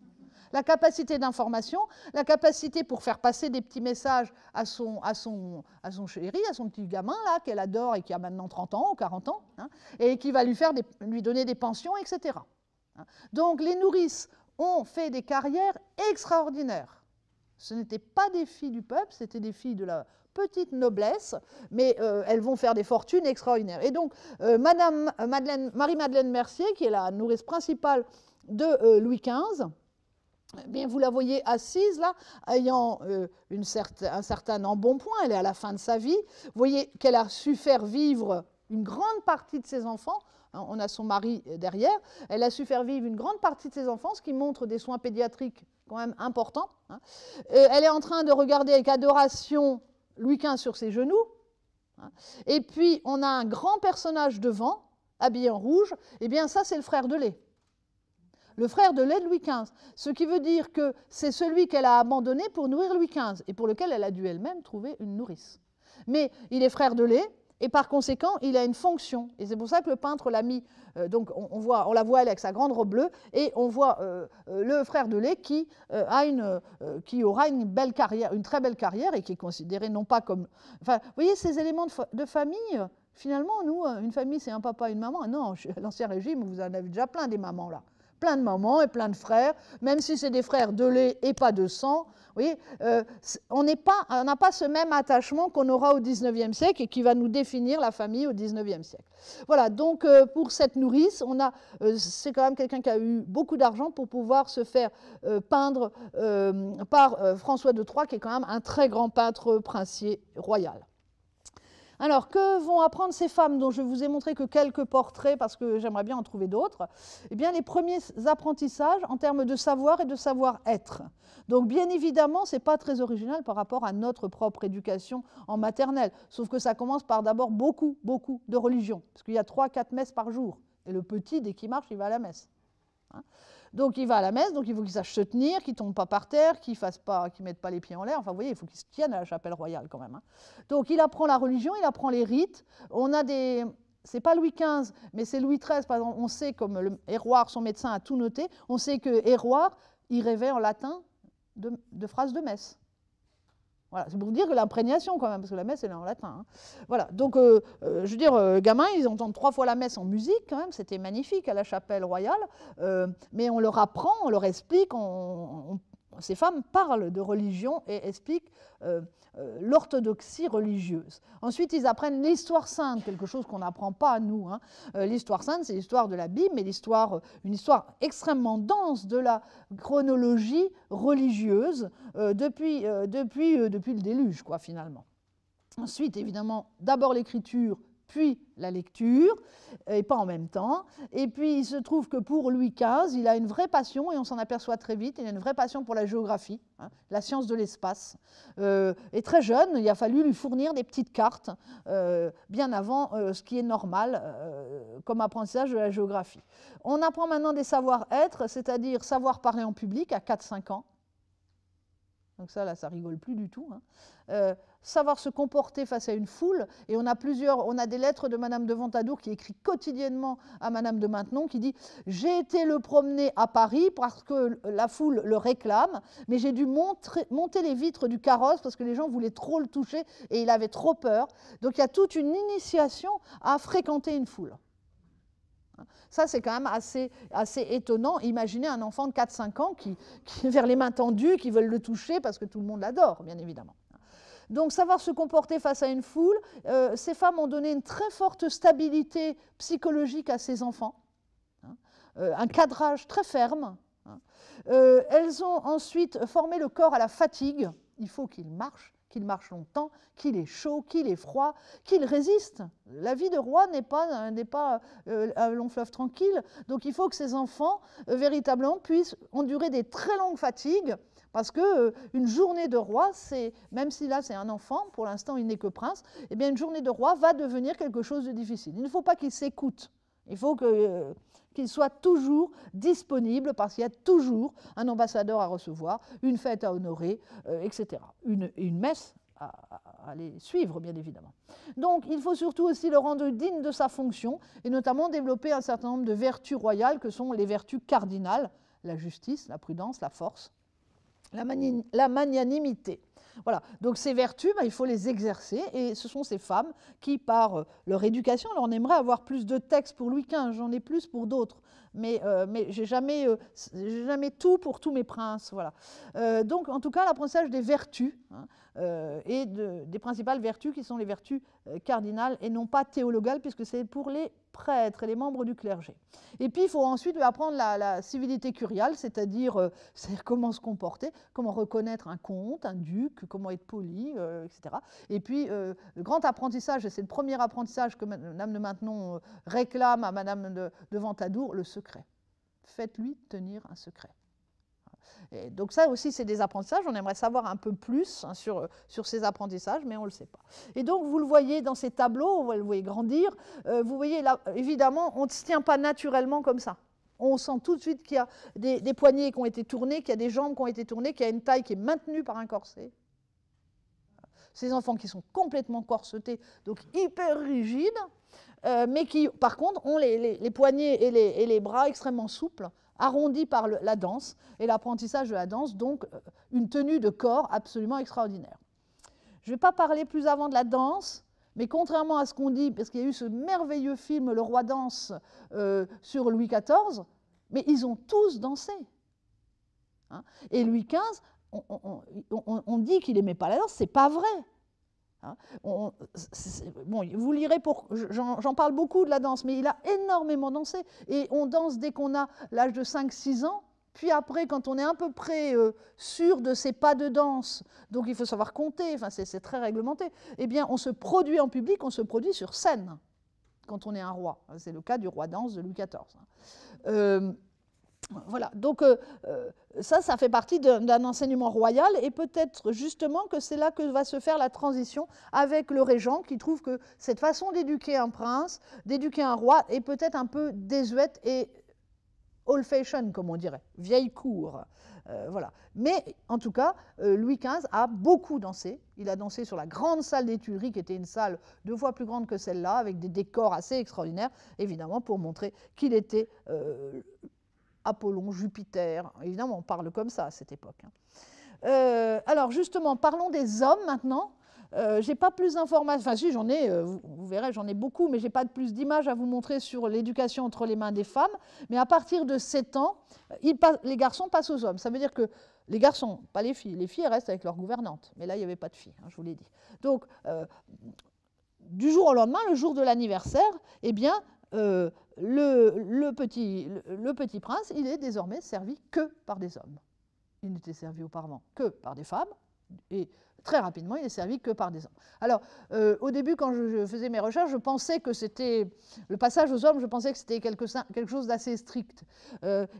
la capacité d'information, la capacité pour faire passer des petits messages à son chéri, à son petit gamin, là, qu'elle adore et qui a maintenant 30 ans ou 40 ans, hein, et qui va lui donner des pensions, etc. Donc les nourrices ont fait des carrières extraordinaires. Ce n'étaient pas des filles du peuple, c'était des filles de la petite noblesse, mais elles vont faire des fortunes extraordinaires. Et donc, Marie-Madeleine Mercier, qui est la nourrice principale de Louis XV, eh bien, vous la voyez assise là, ayant un certain embonpoint, elle est à la fin de sa vie. Vous voyez qu'elle a su faire vivre une grande partie de ses enfants. Hein, on a son mari derrière. Elle a su faire vivre une grande partie de ses enfants, ce qui montre des soins pédiatriques quand même importants. Hein. Elle est en train de regarder avec adoration Louis XV sur ses genoux. Hein. Et puis, on a un grand personnage devant, habillé en rouge. Eh bien, ça, c'est le frère de lait. Le frère de lait de Louis XV, ce qui veut dire que c'est celui qu'elle a abandonné pour nourrir Louis XV et pour lequel elle a dû elle-même trouver une nourrice. Mais il est frère de lait et par conséquent, il a une fonction. Et c'est pour ça que le peintre l'a mis, donc on la voit elle avec sa grande robe bleue et on voit le frère de lait qui aura une belle carrière, une très belle carrière et qui est considéré non pas comme... Enfin, vous voyez ces éléments de famille, finalement, nous, une famille, c'est un papa et une maman. Non, à l'Ancien Régime, vous en avez déjà plein des mamans là. Plein de mamans et plein de frères, même si c'est des frères de lait et pas de sang. Vous voyez, on n'a pas ce même attachement qu'on aura au XIXe siècle et qui va nous définir la famille au XIXe siècle. Voilà, donc pour cette nourrice, c'est quand même quelqu'un qui a eu beaucoup d'argent pour pouvoir se faire peindre par François de Troyes, qui est quand même un très grand peintre princier royal. Alors, que vont apprendre ces femmes dont je vous ai montré que quelques portraits, parce que j'aimerais bien en trouver d'autres? Eh bien, les premiers apprentissages en termes de savoir et de savoir-être. Donc, bien évidemment, ce n'est pas très original par rapport à notre propre éducation en maternelle, sauf que ça commence par d'abord beaucoup de religion, parce qu'il y a 3-4 messes par jour, et le petit, dès qu'il marche, il va à la messe. Hein? Donc il va à la messe, donc il faut qu'il sache se tenir, qu'il ne tombe pas par terre, qu'il ne mette pas les pieds en l'air. Enfin, vous voyez, il faut qu'il se tienne à la chapelle royale quand même. Hein. Donc il apprend la religion, il apprend les rites. On a des... C'est pas Louis XV, mais c'est Louis XIII. Par exemple, on sait, comme Héroard, son médecin, a tout noté, on sait que Héroard, il rêvait en latin de phrases de messe. Voilà, c'est pour vous dire que l'imprégnation quand même, parce que la messe elle est en latin. Hein. Voilà, donc je veux dire, gamins, ils entendent 3 fois la messe en musique quand même, c'était magnifique à la chapelle royale, mais on leur apprend, on leur explique, ces femmes parlent de religion et expliquent l'orthodoxie religieuse. Ensuite, ils apprennent l'histoire sainte, quelque chose qu'on n'apprend pas à nous. Hein. L'histoire sainte, c'est l'histoire de la Bible, mais une histoire extrêmement dense de la chronologie religieuse depuis le déluge, quoi, finalement. Ensuite, évidemment, d'abord l'écriture, puis la lecture, et pas en même temps. Et puis, il se trouve que pour Louis XV, il a une vraie passion, et on s'en aperçoit très vite, il a une vraie passion pour la géographie, hein, la science de l'espace. Et très jeune, il a fallu lui fournir des petites cartes, bien avant ce qui est normal comme apprentissage de la géographie. On apprend maintenant des savoir-être, c'est-à-dire savoir parler en public à 4-5 ans. Donc ça, là, ça rigole plus du tout. Hein. Savoir se comporter face à une foule. Et on a des lettres de Madame de Ventadour qui écrit quotidiennement à Madame de Maintenon, qui dit « J'ai été le promener à Paris parce que la foule le réclame, mais j'ai dû monter les vitres du carrosse parce que les gens voulaient trop le toucher et il avait trop peur. » Donc il y a toute une initiation à fréquenter une foule. Ça, c'est quand même assez étonnant. Imaginez un enfant de 4-5 ans qui vers les mains tendues, qui veulent le toucher parce que tout le monde l'adore, bien évidemment. Donc, savoir se comporter face à une foule, ces femmes ont donné une très forte stabilité psychologique à ces enfants, hein, un cadrage très ferme. Hein. Elles ont ensuite formé le corps à la fatigue. Il faut qu'il marche longtemps, qu'il ait chaud, qu'il ait froid, qu'il résiste. La vie de roi n'est pas un long fleuve tranquille, donc il faut que ces enfants véritablement puissent endurer des très longues fatigues, parce qu'une journée de roi, même si là c'est un enfant, pour l'instant il n'est que prince, eh bien une journée de roi va devenir quelque chose de difficile. Il ne faut pas qu'il s'écoute, il faut qu'il soit toujours disponible parce qu'il y a toujours un ambassadeur à recevoir, une fête à honorer, etc. Une messe à aller suivre, bien évidemment. Donc, il faut surtout aussi le rendre digne de sa fonction et notamment développer un certain nombre de vertus royales que sont les vertus cardinales, la justice, la prudence, la force, la magnanimité. Voilà, donc ces vertus, il faut les exercer, et ce sont ces femmes qui, par leur éducation, alors on aimerait avoir plus de textes pour Louis XV, j'en ai plus pour d'autres, mais j'ai jamais tout pour tous mes princes. Voilà. Donc, en tout cas, l'apprentissage des vertus, hein, et des principales vertus qui sont les vertus cardinales et non pas théologales, puisque c'est pour les prêtres et les membres du clergé. Et puis, il faut ensuite lui apprendre la civilité curiale, c'est-à-dire comment se comporter, comment reconnaître un comte, un duc, comment être poli, etc. Et puis, le grand apprentissage, et c'est le premier apprentissage que Madame de Maintenon réclame à Madame de Ventadour, le secret. Faites-lui tenir un secret. Et donc ça aussi, c'est des apprentissages. On aimerait savoir un peu plus, hein, sur ces apprentissages, mais on ne le sait pas. Et donc, vous le voyez dans ces tableaux, vous le voyez grandir. Vous voyez là, évidemment, on ne se tient pas naturellement comme ça. On sent tout de suite qu'il y a des poignets qui ont été tournés, qu'il y a des jambes qui ont été tournées, qu'il y a une taille qui est maintenue par un corset. Ces enfants qui sont complètement corsetés, donc hyper rigides, mais qui, par contre, ont les poignets et les bras extrêmement souples, arrondis par la danse, et l'apprentissage de la danse, donc une tenue de corps absolument extraordinaire. Je ne vais pas parler plus avant de la danse, mais contrairement à ce qu'on dit, parce qu'il y a eu ce merveilleux film Le Roi danse sur Louis XIV, mais ils ont tous dansé. Hein. Et Louis XV, on dit qu'il n'aimait pas la danse, ce n'est pas vrai. Hein. Bon, vous lirez, j'en parle beaucoup de la danse, mais il a énormément dansé. Et on danse dès qu'on a l'âge de 5-6 ans, puis après, quand on est à peu près sûr de ses pas de danse, donc il faut savoir compter, enfin, c'est très réglementé, eh bien, on se produit en public, on se produit sur scène, quand on est un roi. C'est le cas du roi danse de Louis XIV. Voilà, donc ça fait partie d'un enseignement royal, et peut-être justement que c'est là que va se faire la transition avec le régent, qui trouve que cette façon d'éduquer un prince, d'éduquer un roi, est peut-être un peu désuète et old-fashioned, comme on dirait, vieille cour. Voilà. Mais en tout cas, Louis XV a beaucoup dansé. Il a dansé sur la grande salle des Tuileries, qui était une salle 2 fois plus grande que celle-là, avec des décors assez extraordinaires, évidemment, pour montrer qu'il était Apollon, Jupiter, évidemment on parle comme ça à cette époque. Alors justement, parlons des hommes maintenant. Je n'ai pas plus d'informations, enfin si j'en ai, vous verrez, j'en ai beaucoup, mais je n'ai pas plus d'images à vous montrer sur l'éducation entre les mains des femmes. Mais à partir de 7 ans, les garçons passent aux hommes. Ça veut dire que les garçons, pas les filles elles restent avec leur gouvernante. Mais là, il n'y avait pas de filles, hein, je vous l'ai dit. Donc, du jour au lendemain, le jour de l'anniversaire, eh bien, le petit prince, il est désormais servi que par des hommes. Il n'était servi auparavant que par des femmes, et très rapidement, il est servi que par des hommes. Alors, au début, quand je faisais mes recherches, je pensais que c'était, le passage aux hommes, je pensais que c'était quelque chose d'assez strict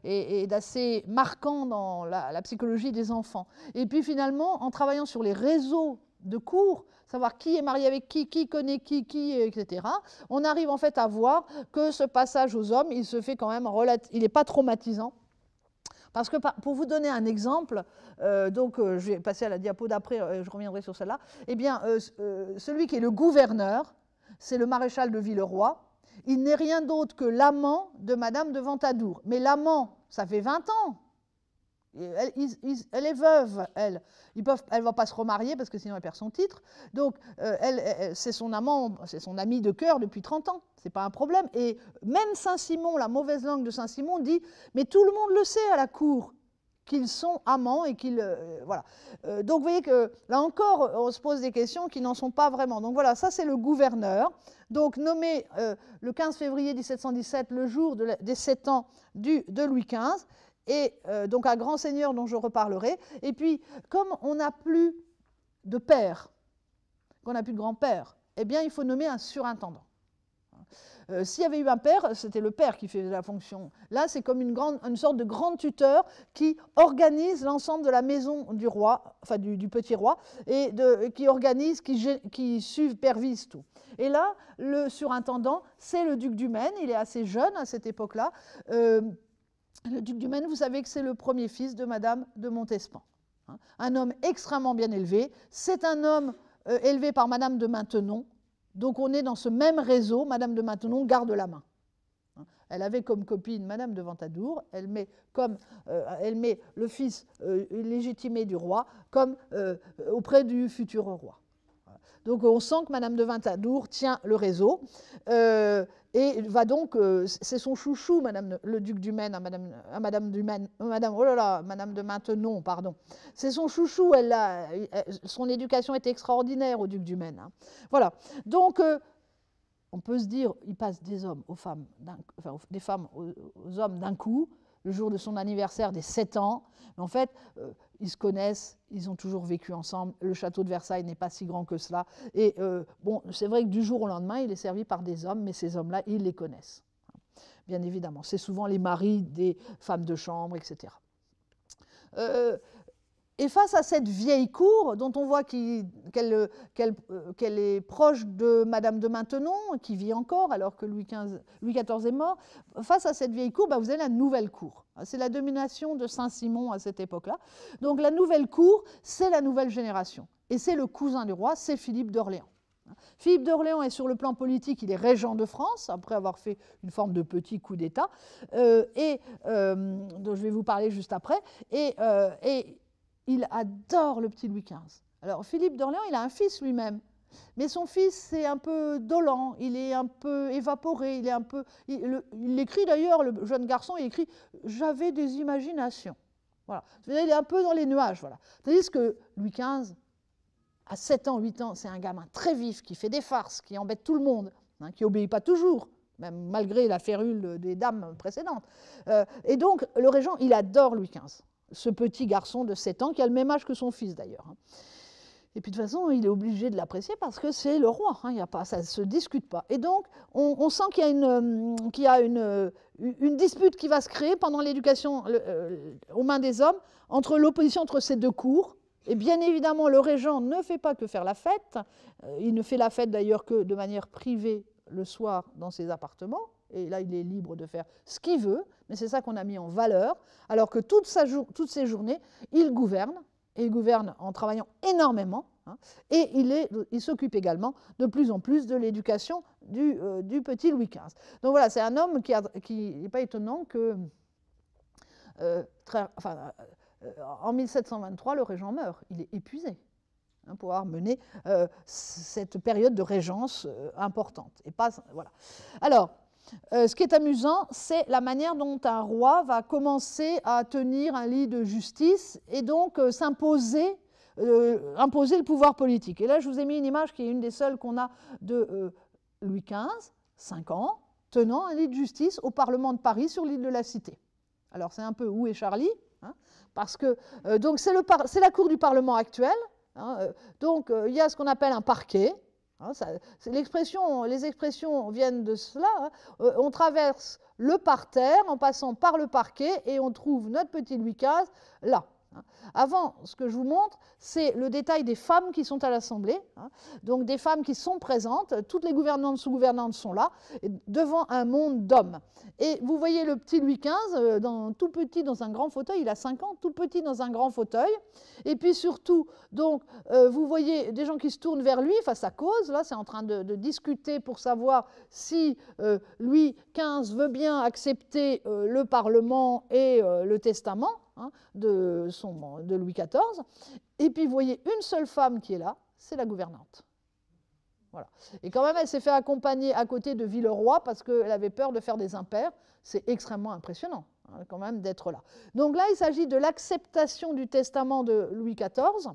et d'assez marquant dans la psychologie des enfants. Et puis finalement, en travaillant sur les réseaux de cours, savoir qui est marié avec qui connaît qui, etc., on arrive en fait à voir que ce passage aux hommes, il se fait quand même, il n'est pas traumatisant. Parce que, pour vous donner un exemple, je vais passer à la diapo d'après, je reviendrai sur celle-là, eh bien, celui qui est le gouverneur, c'est le maréchal de Villeroy. Il n'est rien d'autre que l'amant de Madame de Ventadour. Mais l'amant, ça fait 20 ans. Elle est veuve, elle. Elle ne va pas se remarier parce que sinon elle perd son titre. Donc, c'est son amant, c'est son ami de cœur depuis 30 ans. Ce n'est pas un problème. Et même Saint-Simon, la mauvaise langue de Saint-Simon, dit « Mais tout le monde le sait à la cour, qu'ils sont amants et qu'ils... voilà. Donc, vous voyez que là encore, on se pose des questions qui n'en sont pas vraiment. Donc voilà, ça c'est le gouverneur. Donc, nommé le 15 février 1717, le jour des 7 ans de Louis XV. Et donc un grand seigneur dont je reparlerai. Et puis, comme on n'a plus de père, qu'on n'a plus de grand-père, eh bien, il faut nommer un surintendant. S'il y avait eu un père, c'était le père qui faisait la fonction. Là, c'est comme une sorte de grand tuteur qui organise l'ensemble de la maison du roi, enfin du petit roi, et qui organise, qui supervise tout. Et là, le surintendant, c'est le duc du Maine. Il est assez jeune à cette époque-là. Le duc du Maine, vous savez que c'est le premier fils de Madame de Montespan. Un homme extrêmement bien élevé. C'est un homme élevé par Madame de Maintenon. Donc on est dans ce même réseau. Madame de Maintenon garde la main. Elle avait comme copine Madame de Ventadour. Elle met le fils légitimé du roi comme auprès du futur roi. Donc on sent que Madame de Ventadour tient le réseau et va donc, c'est son chouchou, le duc du Maine, Madame de Maintenon, pardon. C'est son chouchou, son éducation est extraordinaire au duc du Maine. Hein. Voilà. Donc on peut se dire, il passe des hommes aux femmes, des femmes aux hommes d'un coup, le jour de son anniversaire des 7 ans. Mais en fait, ils se connaissent, ils ont toujours vécu ensemble. Le château de Versailles n'est pas si grand que cela. Et bon, c'est vrai que du jour au lendemain, il est servi par des hommes, mais ces hommes-là, ils les connaissent. Bien évidemment, c'est souvent les maris des femmes de chambre, etc. Et face à cette vieille cour, dont on voit qu'elle est proche de Madame de Maintenon, qui vit encore alors que Louis XIV est mort, face à cette vieille cour, vous avez la nouvelle cour. C'est la domination de Saint-Simon à cette époque-là. Donc la nouvelle cour, c'est la nouvelle génération. Et c'est le cousin du roi, c'est Philippe d'Orléans. Philippe d'Orléans est sur le plan politique, il est régent de France, après avoir fait une forme de petit coup d'État, dont je vais vous parler juste après. Et il adore le petit Louis XV. Alors, Philippe d'Orléans, il a un fils lui-même. Mais son fils, c'est un peu dolent, il est un peu évaporé, il écrit d'ailleurs, le jeune garçon, il écrit « J'avais des imaginations ». Voilà. Il est un peu dans les nuages. Voilà. Tandis que Louis XV, à 7 ans, 8 ans, c'est un gamin très vif, qui fait des farces, qui embête tout le monde, hein, qui n'obéit pas toujours, même malgré la férule des dames précédentes. Et donc, le régent, il adore Louis XV. Ce petit garçon de 7 ans, qui a le même âge que son fils d'ailleurs. Et puis de toute façon, il est obligé de l'apprécier parce que c'est le roi, hein, ça ne se discute pas. Et donc, on sent qu'il y a une dispute qui va se créer pendant l'éducation aux mains des hommes, l'opposition entre ces deux cours. Et bien évidemment, le régent ne fait pas que faire la fête. Il ne fait la fête d'ailleurs que de manière privée le soir dans ses appartements. Et là, il est libre de faire ce qu'il veut, mais c'est ça qu'on a mis en valeur, alors que toutes ces journées, il gouverne, et il gouverne en travaillant énormément, hein, et il s'occupe également de plus en plus de l'éducation du petit Louis XV. Donc voilà, c'est un homme qui n'est pas étonnant que en 1723, le régent meurt, il est épuisé pour pouvoir mener cette période de régence importante. Et pas, voilà. Alors, ce qui est amusant, c'est la manière dont un roi va commencer à tenir un lit de justice et donc s'imposer, imposer le pouvoir politique. Et là, je vous ai mis une image qui est une des seules qu'on a de Louis XV, 5 ans, tenant un lit de justice au Parlement de Paris sur l'île de la Cité. Alors, c'est un peu où est Charlie, parce que donc c'est la cour du Parlement actuelle. Donc, il y a ce qu'on appelle un parquet. Les expressions viennent de cela. On traverse le parterre en passant par le parquet et on trouve notre petit Louis XV là. Avant, ce que je vous montre, c'est le détail des femmes qui sont à l'Assemblée, donc des femmes qui sont présentes, toutes les gouvernantes, sous-gouvernantes sont là, devant un monde d'hommes. Et vous voyez le petit Louis XV, tout petit dans un grand fauteuil, il a 5 ans, tout petit dans un grand fauteuil, et puis surtout, donc, vous voyez des gens qui se tournent vers lui face à cause, là c'est en train de discuter pour savoir si Louis XV veut bien accepter le Parlement et le testament, de Louis XIV. Et puis, vous voyez une seule femme qui est là, c'est la gouvernante. Voilà. Et quand même, elle s'est fait accompagner à côté de Villeroy parce qu'elle avait peur de faire des impairs. C'est extrêmement impressionnant, quand même, d'être là. Donc là, il s'agit de l'acceptation du testament de Louis XIV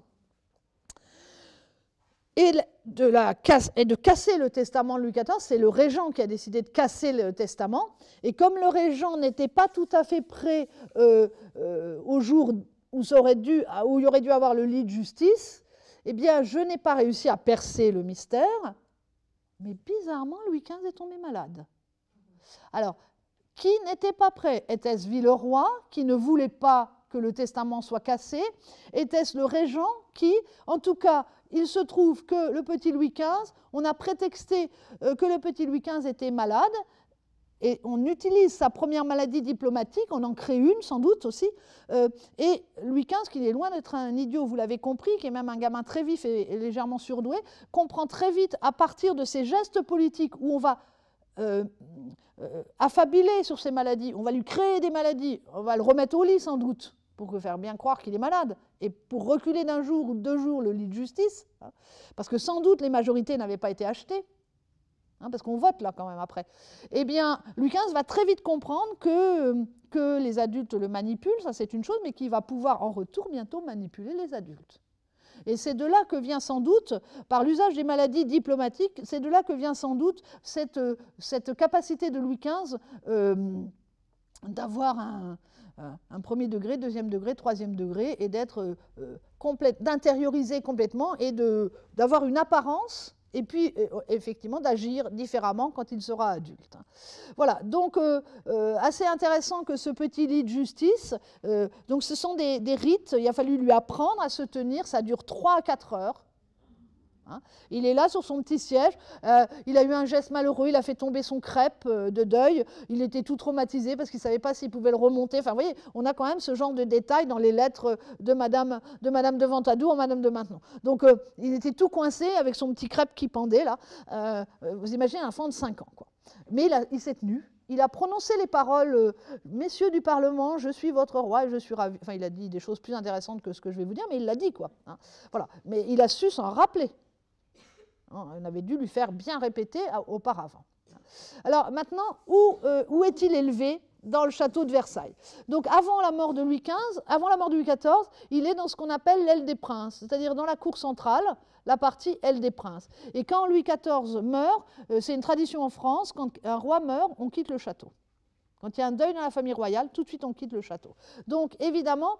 et de casser le testament de Louis XIV. C'est le régent qui a décidé de casser le testament. Et comme le régent n'était pas tout à fait prêt au jour où il aurait dû avoir le lit de justice, eh bien, je n'ai pas réussi à percer le mystère, mais bizarrement, Louis XV est tombé malade. Alors, qui n'était pas prêt? Était-ce Villeroy, qui ne voulait pas que le testament soit cassé? Était-ce le régent qui, en tout cas, il se trouve que le petit Louis XV, on a prétexté que le petit Louis XV était malade, et on utilise sa première maladie diplomatique, on en crée une sans doute aussi, et Louis XV, qui est loin d'être un idiot, vous l'avez compris, qui est même un gamin très vif et légèrement surdoué, comprend très vite à partir de ces gestes politiques où on va affabuler sur ces maladies, on va lui créer des maladies, on va le remettre au lit sans doute, pour faire bien croire qu'il est malade, et pour reculer d'un jour ou 2 jours le lit de justice, parce que sans doute les majorités n'avaient pas été achetées, parce qu'on vote là quand même après, eh bien, Louis XV va très vite comprendre que les adultes le manipulent, ça c'est une chose, mais qu'il va pouvoir en retour bientôt manipuler les adultes. Et c'est de là que vient sans doute, par l'usage des maladies diplomatiques, c'est de là que vient sans doute cette capacité de Louis XV d'avoir un premier degré, deuxième degré, troisième degré, et d'intérioriser complètement et d'avoir une apparence, et puis effectivement d'agir différemment quand il sera adulte. Voilà, donc assez intéressant que ce petit lit de justice, donc ce sont des rites, il a fallu lui apprendre à se tenir, ça dure 3 à 4 heures. Il est là sur son petit siège, il a eu un geste malheureux, il a fait tomber son crêpe de deuil, il était tout traumatisé parce qu'il ne savait pas s'il pouvait le remonter. Enfin, vous voyez, on a quand même ce genre de détails dans les lettres de Madame de Ventadour en Madame de Maintenon. Donc, il était tout coincé avec son petit crêpe qui pendait, là. Vous imaginez un enfant de 5 ans, quoi. Mais il s'est tenu. Il a prononcé les paroles « Messieurs du Parlement, je suis votre roi et je suis ravi ». Enfin, il a dit des choses plus intéressantes que ce que je vais vous dire, mais il l'a dit, quoi. Voilà. Mais il a su s'en rappeler. On avait dû lui faire bien répéter auparavant. Alors maintenant, où est-il élevé? Dans le château de Versailles. Donc avant la mort de Louis XV, avant la mort de Louis XIV, il est dans ce qu'on appelle l'aile des princes, c'est-à-dire dans la cour centrale, la partie aile des princes. Et quand Louis XIV meurt, c'est une tradition en France, quand un roi meurt, on quitte le château. Quand il y a un deuil dans la famille royale, tout de suite on quitte le château. Donc évidemment,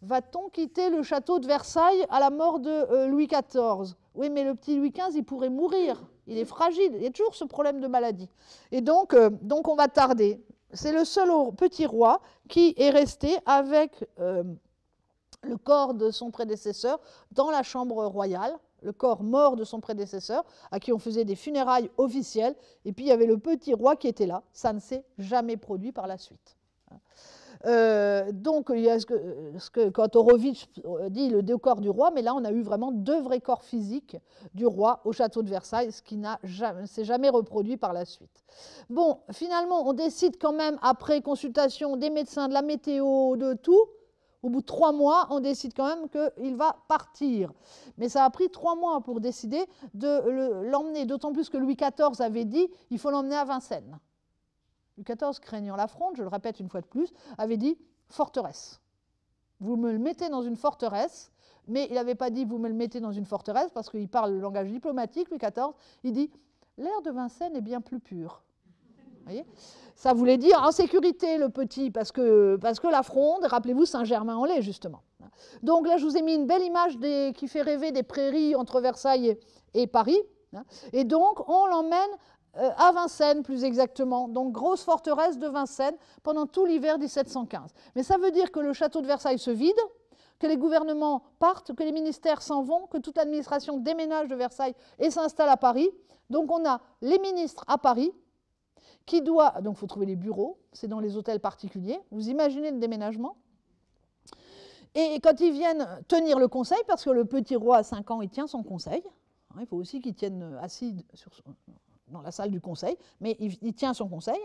va-t-on quitter le château de Versailles à la mort de Louis XIV? Oui, mais le petit Louis XV, il pourrait mourir. Il est fragile. Il y a toujours ce problème de maladie. Et donc on va tarder. C'est le seul petit roi qui est resté avec le corps de son prédécesseur dans la chambre royale, le corps mort de son prédécesseur, à qui on faisait des funérailles officielles. Et puis il y avait le petit roi qui était là. Ça ne s'est jamais produit par la suite. Donc, il y a quand Horowitz dit le décor du roi, mais là, on a eu vraiment 2 vrais corps physiques du roi au château de Versailles, ce qui ne s'est jamais reproduit par la suite. Bon, finalement, on décide quand même, après consultation des médecins, de la météo, de tout, Au bout de 3 mois, on décide quand même qu'il va partir. Mais ça a pris 3 mois pour décider de l'emmener, d'autant plus que Louis XIV avait dit il faut l'emmener à Vincennes. Louis XIV, craignant l'affronte, je le répète une fois de plus, avait dit forteresse. Vous me le mettez dans une forteresse, mais il n'avait pas dit vous me le mettez dans une forteresse, parce qu'il parle le langage diplomatique, Louis XIV, il dit l'air de Vincennes est bien plus pur. Vous voyez, ça voulait dire en sécurité le petit, parce que la Fronde, rappelez-vous Saint-Germain-en-Laye justement. Donc là je vous ai mis une belle image qui fait rêver des prairies entre Versailles et Paris, et donc on l'emmène à Vincennes plus exactement, donc grosse forteresse de Vincennes pendant tout l'hiver 1715. Mais ça veut dire que le château de Versailles se vide, que les gouvernements partent, que les ministères s'en vont, que toute l'administration déménage de Versailles et s'installe à Paris. Donc on a les ministres à Paris, qui doit, donc il faut trouver les bureaux, c'est dans les hôtels particuliers, vous imaginez le déménagement. Et quand ils viennent tenir le conseil, parce que le petit roi à 5 ans, il tient son conseil, il faut aussi qu'il tienne assis dans la salle du conseil, mais il tient son conseil,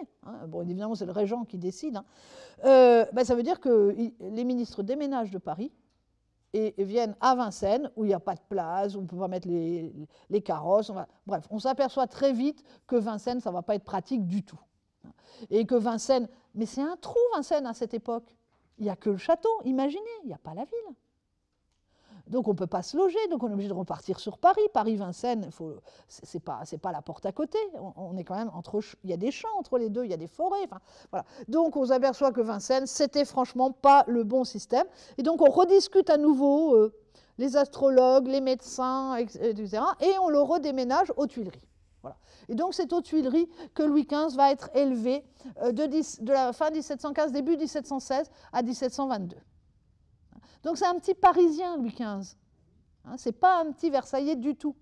bon évidemment c'est le régent qui décide, ça veut dire que les ministres déménagent de Paris, et viennent à Vincennes, où il n'y a pas de place, où on ne peut pas mettre les carrosses. Bref, on s'aperçoit très vite que Vincennes, ça ne va pas être pratique du tout. Et que Vincennes, mais c'est un trou Vincennes à cette époque. Il n'y a que le château, imaginez, il n'y a pas la ville. Donc on ne peut pas se loger, donc on est obligé de repartir sur Paris. Paris-Vincennes, ce n'est pas la porte à côté. On est quand même il y a des champs entre les deux, il y a des forêts. Enfin, voilà. Donc on s'aperçoit que Vincennes, c'était franchement pas le bon système. Et donc on rediscute à nouveau les astrologues, les médecins, etc. Et on le redéménage aux Tuileries. Voilà. Et donc c'est aux Tuileries que Louis XV va être élevé de la fin 1715, début 1716 à 1722. Donc c'est un petit Parisien, Louis XV. Ce n'est pas un petit Versaillais du tout.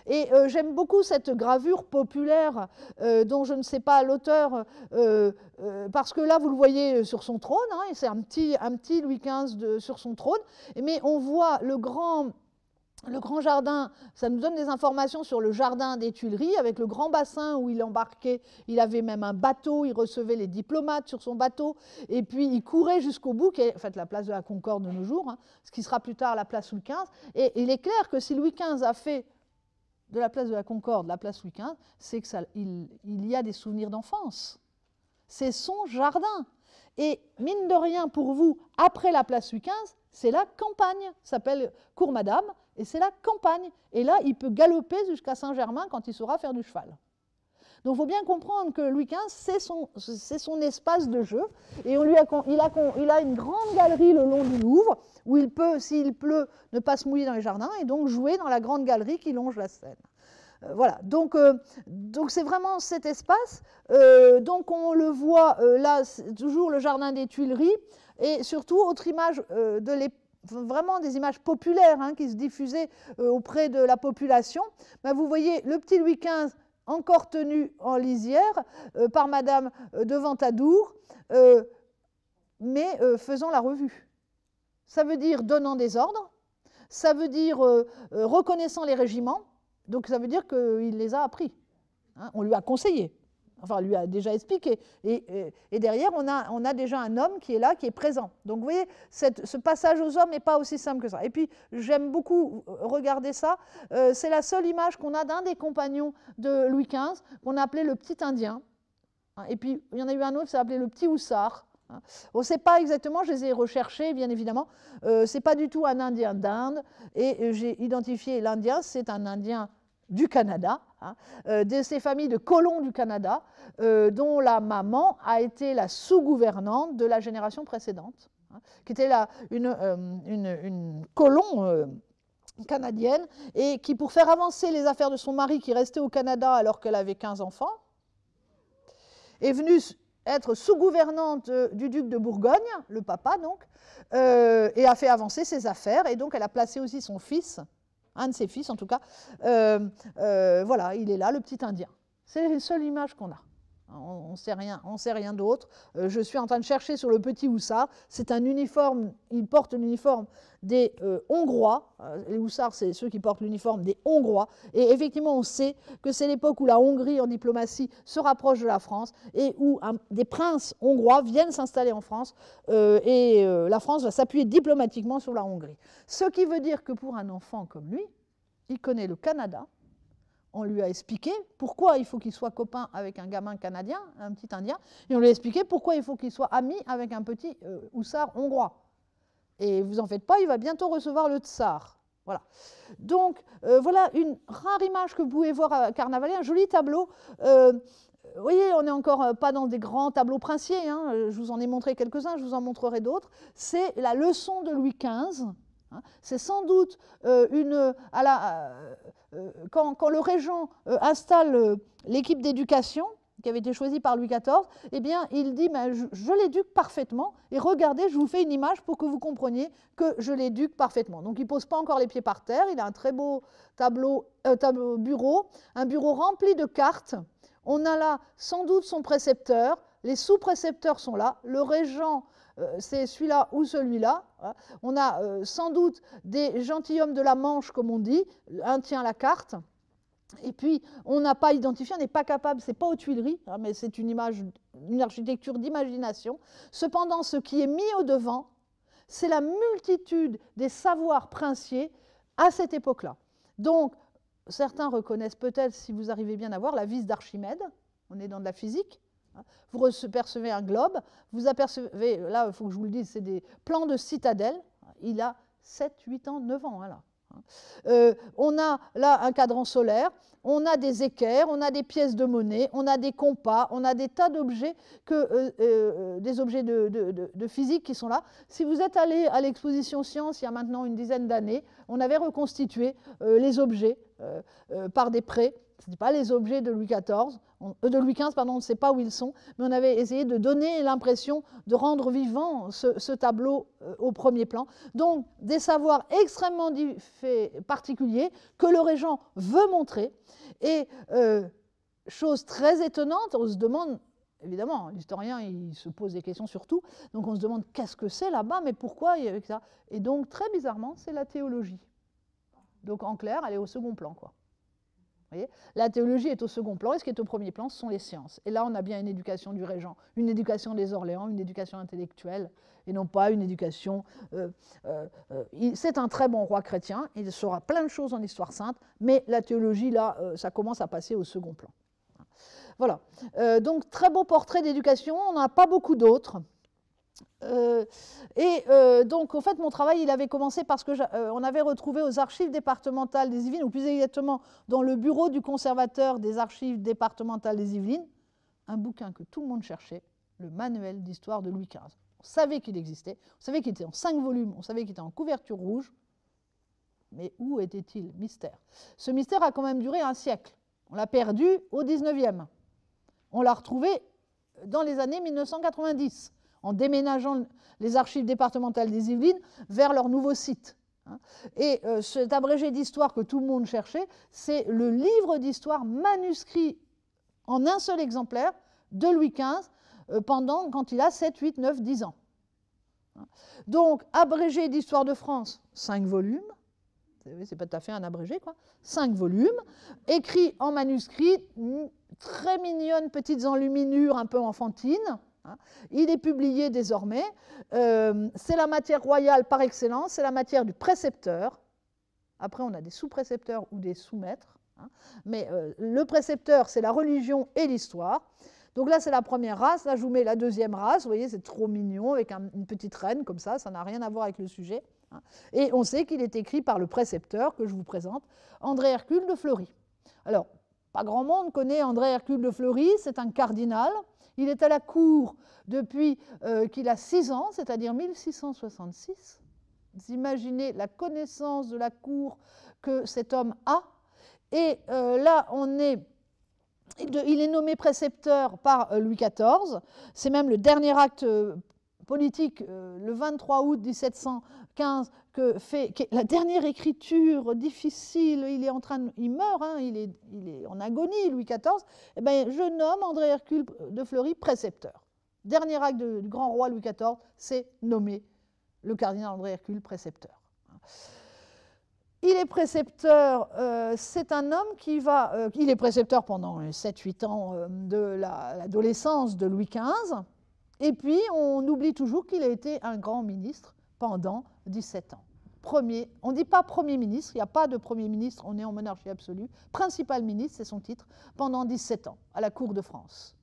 Et j'aime beaucoup cette gravure populaire dont je ne sais pas l'auteur, parce que là, vous le voyez sur son trône, et c'est un petit Louis XV sur son trône, mais on voit le grand jardin, ça nous donne des informations sur le jardin des Tuileries, avec le grand bassin où il embarquait, il avait même un bateau, il recevait les diplomates sur son bateau, et puis il courait jusqu'au bout, qui est en fait la place de la Concorde de nos jours, ce qui sera plus tard la place Louis XV, et il est clair que si Louis XV a fait de la place de la Concorde la place Louis XV, c'est qu'il y a des souvenirs d'enfance. C'est son jardin. Et mine de rien, pour vous, après la place Louis XV, c'est la campagne, ça s'appelle Cour Madame, et c'est la campagne. Et là, il peut galoper jusqu'à Saint-Germain quand il saura faire du cheval. Donc il faut bien comprendre que Louis XV, c'est son espace de jeu, et il a une grande galerie le long du Louvre, où il peut, s'il pleut, ne pas se mouiller dans les jardins, et donc jouer dans la grande galerie qui longe la Seine. Voilà, donc c'est vraiment cet espace. Donc on le voit là, c'est toujours le jardin des Tuileries, et surtout, autre image vraiment des images populaires qui se diffusaient auprès de la population. Vous voyez le petit Louis XV encore tenu en lisière par Madame de Ventadour, mais faisant la revue. Ça veut dire donnant des ordres, ça veut dire reconnaissant les régiments. Donc ça veut dire qu'il les a appris. On lui a conseillé, enfin on lui a déjà expliqué. Et derrière, on a déjà un homme qui est là, qui est présent. Donc vous voyez, ce passage aux hommes n'est pas aussi simple que ça. Et puis j'aime beaucoup regarder ça. C'est la seule image qu'on a d'un des compagnons de Louis XV, qu'on a appelé le petit Indien. Et puis il y en a eu un autre, ça s'appelait le petit Houssard. On ne sait pas exactement, je les ai recherchés bien évidemment, ce n'est pas du tout un Indien d'Inde, et j'ai identifié l'Indien, c'est un Indien du Canada, de ces familles de colons du Canada, dont la maman a été la sous-gouvernante de la génération précédente, qui était une colon canadienne, et qui, pour faire avancer les affaires de son mari qui restait au Canada alors qu'elle avait 15 enfants, est venue être sous-gouvernante du duc de Bourgogne, le papa donc, et a fait avancer ses affaires, et donc elle a placé aussi son fils, un de ses fils en tout cas, voilà, il est là, le petit Indien. C'est la seule image qu'on a. On ne sait rien d'autre. Je suis en train de chercher sur le petit hussard. C'est un uniforme, il porte l'uniforme des Hongrois. Les hussards, c'est ceux qui portent l'uniforme des Hongrois. Et effectivement, on sait que c'est l'époque où la Hongrie en diplomatie se rapproche de la France et où des princes hongrois viennent s'installer en France et la France va s'appuyer diplomatiquement sur la Hongrie. Ce qui veut dire que pour un enfant comme lui, il connaît le Canada. On lui a expliqué pourquoi il faut qu'il soit copain avec un gamin canadien, un petit Indien, et on lui a expliqué pourquoi il faut qu'il soit ami avec un petit hussard hongrois. Et vous en faites pas, il va bientôt recevoir le tsar. Voilà. Donc, voilà une rare image que vous pouvez voir à Carnavalet, un joli tableau. Vous voyez, on n'est encore pas dans des grands tableaux princiers, hein. Je vous en ai montré quelques-uns, je vous en montrerai d'autres. C'est la leçon de Louis XV. C'est sans doute quand le régent installe l'équipe d'éducation qui avait été choisie par Louis XIV, eh bien, il dit je l'éduque parfaitement et regardez, je vous fais une image pour que vous compreniez que je l'éduque parfaitement. Donc, il ne pose pas encore les pieds par terre, il a un très beau bureau, un bureau rempli de cartes. On a là sans doute son précepteur, les sous-précepteurs sont là, le régent c'est celui-là ou celui-là. On a sans doute des gentilshommes de la Manche, comme on dit, un tient la carte, et puis on n'a pas identifié, on n'est pas capable, c'est pas aux Tuileries, hein, mais c'est une image, une architecture d'imagination. Cependant, ce qui est mis au devant, c'est la multitude des savoirs princiers à cette époque-là. Donc, certains reconnaissent peut-être, si vous arrivez bien à voir, la vis d'Archimède, on est dans de la physique. Vous apercevez un globe, vous apercevez, là il faut que je vous le dise, c'est des plans de citadelle, il a 7, 8 ans, 9 ans. Là. On a là un cadran solaire, on a des équerres, on a des pièces de monnaie, on a des compas, on a des tas d'objets, des objets de physique qui sont là. Si vous êtes allé à l'exposition Sciences il y a maintenant une dizaine d'années, on avait reconstitué les objets par des prés. Ce n'est pas les objets de Louis XIV, de Louis XV, pardon, on ne sait pas où ils sont, mais on avait essayé de donner l'impression de rendre vivant ce tableau au premier plan. Donc, des savoirs extrêmement particuliers que le régent veut montrer. Et chose très étonnante, on se demande, évidemment, l'historien, il se pose des questions sur tout, donc on se demande qu'est-ce que c'est là-bas, mais pourquoi il y avait ça. Et donc, très bizarrement, c'est la théologie. Donc, en clair, elle est au second plan, quoi. La théologie est au second plan et ce qui est au premier plan, ce sont les sciences. Et là, on a bien une éducation du régent, une éducation des Orléans, une éducation intellectuelle, et non pas une éducation... c'est un très bon roi chrétien, il saura plein de choses en histoire sainte, mais la théologie, là, ça commence à passer au second plan. Voilà. Donc, très beau portrait d'éducation, on n'en a pas beaucoup d'autres. Donc, en fait, mon travail, il avait commencé parce qu'on avait retrouvé aux archives départementales des Yvelines, ou plus exactement dans le bureau du conservateur des archives départementales des Yvelines, un bouquin que tout le monde cherchait, le manuel d'histoire de Louis XV. On savait qu'il existait, on savait qu'il était en 5 volumes, on savait qu'il était en couverture rouge, mais où était-il? Mystère. Ce mystère a quand même duré un siècle. On l'a perdu au 19e. On l'a retrouvé dans les années 1990. En déménageant les archives départementales des Yvelines vers leur nouveau site. Et cet abrégé d'histoire que tout le monde cherchait, c'est le livre d'histoire manuscrit en un seul exemplaire de Louis XV quand il a 7, 8, 9, 10 ans. Donc, abrégé d'histoire de France, 5 volumes. C'est pas tout à fait un abrégé, quoi. 5 volumes, écrit en manuscrit, très mignonnes petites enluminures un peu enfantines. Il est publié désormais, c'est la matière royale par excellence, c'est la matière du précepteur. Après, on a des sous-précepteurs ou des sous-maîtres, mais le précepteur, c'est la religion et l'histoire. Donc là, c'est la première race, là, je vous mets la deuxième race, vous voyez, c'est trop mignon, avec une petite reine comme ça n'a rien à voir avec le sujet. Et on sait qu'il est écrit par le précepteur, que je vous présente, André Hercule de Fleury. Alors, pas grand monde connaît André Hercule de Fleury, c'est un cardinal. Il est à la cour depuis qu'il a 6 ans, c'est-à-dire 1666. Vous imaginez la connaissance de la cour que cet homme a. Et là, il est nommé précepteur par Louis XIV. C'est même le dernier acte politique, le 23 août 1715, la dernière écriture difficile, il meurt, hein, il est en agonie, Louis XIV, eh bien, je nomme André Hercule de Fleury précepteur. Dernier acte du grand roi Louis XIV, c'est nommer le cardinal André Hercule précepteur. Il est précepteur, c'est un homme il est précepteur pendant 7-8 ans de l'adolescence de Louis XV, et puis on oublie toujours qu'il a été un grand ministre pendant 17 ans. On ne dit pas Premier ministre, il n'y a pas de Premier ministre, on est en monarchie absolue. Principal ministre, c'est son titre, pendant 17 ans, à la cour de France.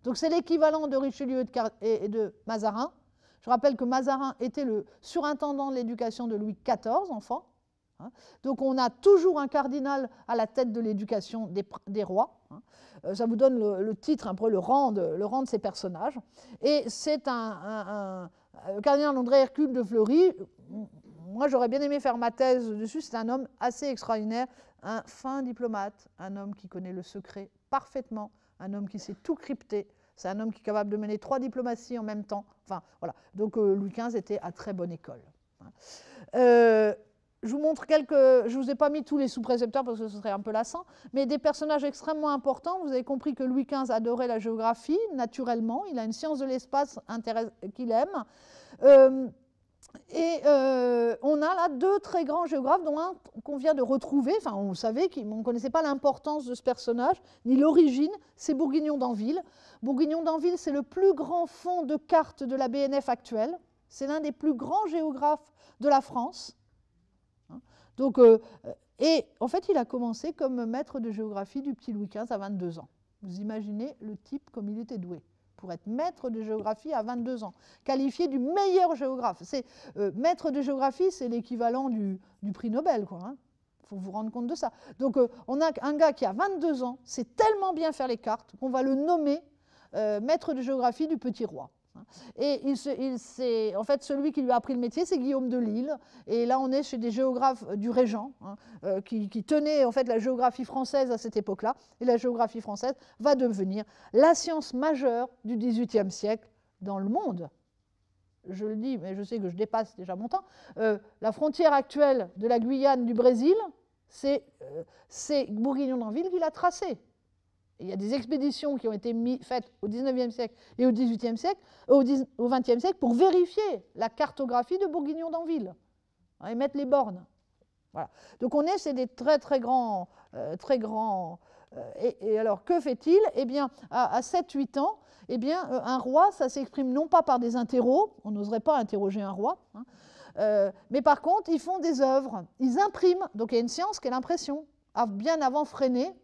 Donc c'est l'équivalent de Richelieu et de Mazarin. Je rappelle que Mazarin était le surintendant de l'éducation de Louis XIV, enfant. Donc on a toujours un cardinal à la tête de l'éducation des rois. Ça vous donne le titre, un peu le rang de ces personnages. Et c'est le cardinal André Hercule de Fleury. Moi, j'aurais bien aimé faire ma thèse dessus. C'est un homme assez extraordinaire, un fin diplomate, un homme qui connaît le secret parfaitement, un homme qui sait tout crypter. C'est un homme qui est capable de mener 3 diplomaties en même temps. Enfin, voilà. Donc Louis XV était à très bonne école. Je vous montre je ne vous ai pas mis tous les sous-précepteurs parce que ce serait un peu lassant, mais des personnages extrêmement importants. Vous avez compris que Louis XV adorait la géographie, naturellement. Il a une science de l'espace qu'il aime. On a là 2 très grands géographes, dont un qu'on vient de retrouver. Enfin, on savait qu'on ne connaissait pas l'importance de ce personnage, ni l'origine. C'est Bourguignon d'Anville. Bourguignon d'Anville, c'est le plus grand fonds de cartes de la BNF actuelle. C'est l'un des plus grands géographes de la France. Donc, et en fait, il a commencé comme maître de géographie du petit Louis XV à 22 ans. Vous imaginez le type comme il était doué pour être maître de géographie à 22 ans, qualifié du meilleur géographe. Maître de géographie, c'est l'équivalent du prix Nobel, quoi. Il faut vous rendre compte de ça. Donc, on a un gars qui a 22 ans, sait tellement bien faire les cartes qu'on va le nommer maître de géographie du petit roi. Et en fait, celui qui lui a appris le métier, c'est Guillaume de Lille. Et là, on est chez des géographes du Régent, qui tenaient en fait la géographie française à cette époque-là. Et la géographie française va devenir la science majeure du XVIIIe siècle dans le monde. Je le dis, mais je sais que je dépasse déjà mon temps. La frontière actuelle de la Guyane du Brésil, c'est Bourguignon d'Anville qui l'a tracée. Il y a des expéditions qui ont été faites au XIXe siècle et au XVIIIe siècle, au XXe siècle, pour vérifier la cartographie de Bourguignon d'Anville et mettre les bornes. Voilà. Donc on est chez des très très grands. Et alors que fait-il? Eh bien, à 7-8 ans, eh bien, un roi, ça s'exprime non pas par des interros, on n'oserait pas interroger un roi, mais par contre, ils font des œuvres, ils impriment. Donc il y a une science qui est l'impression, bien avant Freinet.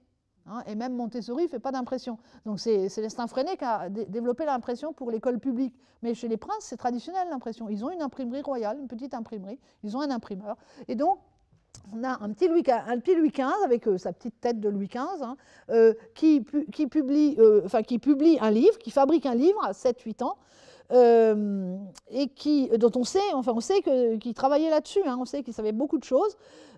Et même Montessori ne fait pas d'impression. Donc c'est Célestin Freinet qui a développé l'impression pour l'école publique. Mais chez les princes, c'est traditionnel l'impression. Ils ont une imprimerie royale, une petite imprimerie. Ils ont un imprimeur. Et donc, on a un petit Louis XV avec sa petite tête de Louis XV qui publie un livre, qui fabrique un livre à 7-8 ans. Et dont on sait qu'il travaillait là-dessus. On sait qu'il savait beaucoup de choses.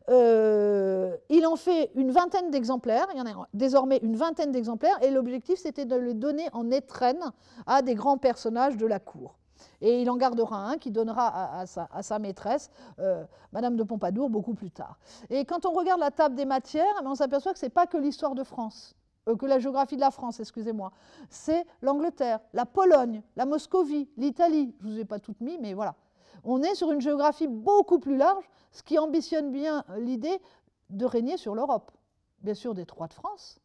Il en fait une vingtaine d'exemplaires, il y en a désormais une vingtaine d'exemplaires, et l'objectif c'était de les donner en étrenne à des grands personnages de la cour. Et il en gardera un qui donnera à sa maîtresse, Madame de Pompadour, beaucoup plus tard. Et quand on regarde la table des matières, on s'aperçoit que ce n'est pas que l'histoire de France, que la géographie de la France, excusez-moi, c'est l'Angleterre, la Pologne, la Moscovie, l'Italie, je ne vous ai pas toutes mis, mais voilà. On est sur une géographie beaucoup plus large, ce qui ambitionne bien l'idée de régner sur l'Europe. Bien sûr des Trois de France,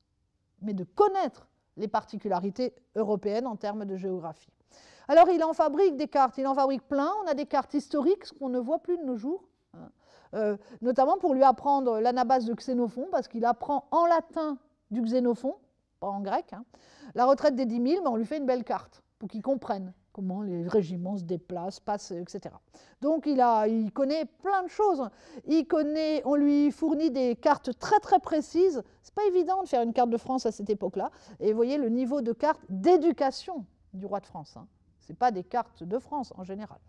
mais de connaître les particularités européennes en termes de géographie. Alors il en fabrique des cartes, il en fabrique plein. On a des cartes historiques, ce qu'on ne voit plus de nos jours, notamment pour lui apprendre l'anabase de Xénophon, parce qu'il apprend en latin du Xénophon, pas en grec. La retraite des 10 000, mais on lui fait une belle carte pour qu'il comprenne comment les régiments se déplacent, passent, etc. Donc il connaît plein de choses. On lui fournit des cartes très très précises. C'est pas évident de faire une carte de France à cette époque-là. Et vous voyez le niveau de carte d'éducation du roi de France. Ce n'est pas des cartes de France en général.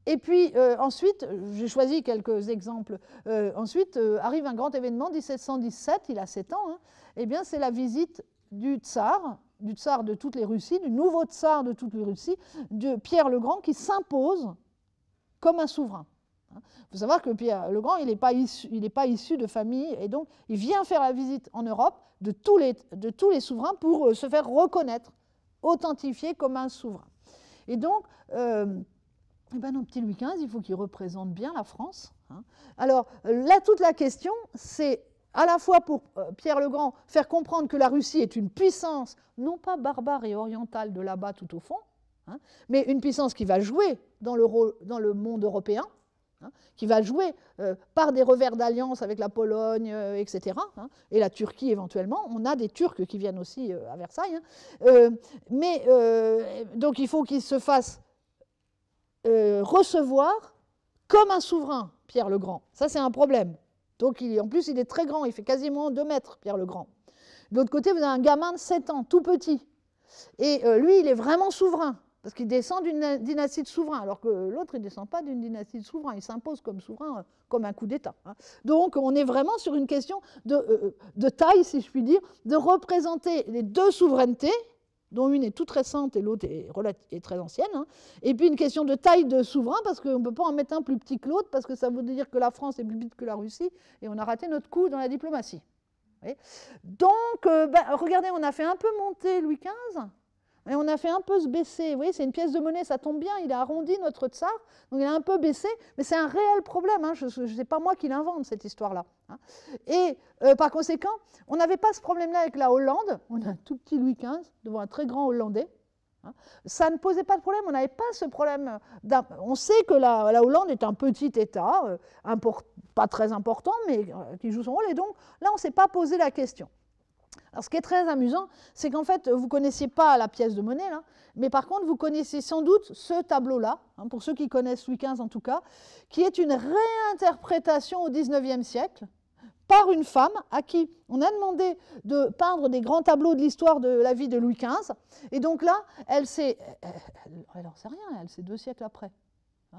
Et puis ensuite, j'ai choisi quelques exemples. Ensuite arrive un grand événement, 1717, il a 7 ans. Eh bien, c'est la visite du tsar du tsar de toutes les Russies, du nouveau tsar de toutes les Russies, de Pierre le Grand, qui s'impose comme un souverain. Il faut savoir que Pierre le Grand, il n'est pas issu de famille, et donc il vient faire la visite en Europe de tous les souverains pour se faire reconnaître, authentifier comme un souverain. Et donc, nos petits Louis XV, il faut qu'ils représentent bien la France. Alors là, toute la question, c'est à la fois pour Pierre le Grand faire comprendre que la Russie est une puissance, non pas barbare et orientale de là-bas tout au fond, mais une puissance qui va jouer dans le monde européen, qui va jouer par des revers d'alliance avec la Pologne, etc., et la Turquie éventuellement. On a des Turcs qui viennent aussi à Versailles. Donc il faut qu'il se fasse recevoir comme un souverain, Pierre le Grand. Ça, c'est un problème. Donc en plus, il est très grand, il fait quasiment 2 mètres, Pierre le Grand. De l'autre côté, vous avez un gamin de 7 ans, tout petit. Et lui, il est vraiment souverain. Parce qu'il descend d'une dynastie de souverains, alors que l'autre, il ne descend pas d'une dynastie de souverains, il s'impose comme souverain, comme un coup d'État. Donc on est vraiment sur une question de taille, si je puis dire, de représenter les deux souverainetés, dont une est toute récente et l'autre est très ancienne, et puis une question de taille de souverain, parce qu'on ne peut pas en mettre un plus petit que l'autre, parce que ça veut dire que la France est plus petite que la Russie, et on a raté notre coup dans la diplomatie. Donc, regardez, on a fait un peu monter Louis XV, et on a fait un peu se baisser. Vous voyez, c'est une pièce de monnaie, ça tombe bien, il a arrondi notre tsar, donc il a un peu baissé, mais c'est un réel problème. Ce n'est pas moi qui l'invente, cette histoire-là. Et par conséquent, on n'avait pas ce problème-là avec la Hollande. On a un tout petit Louis XV devant un très grand Hollandais. Ça ne posait pas de problème, on n'avait pas ce problème. On sait que la Hollande est un petit État, pas très important, mais qui joue son rôle, et donc là, on ne s'est pas posé la question. Alors, ce qui est très amusant, c'est qu'en fait, vous ne connaissiez pas la pièce de monnaie, là, mais par contre, vous connaissez sans doute ce tableau-là, pour ceux qui connaissent Louis XV en tout cas, qui est une réinterprétation au XIXe siècle par une femme à qui on a demandé de peindre des grands tableaux de l'histoire de la vie de Louis XV. Et donc là, elle n'en sait rien, elle, c'est 2 siècles après.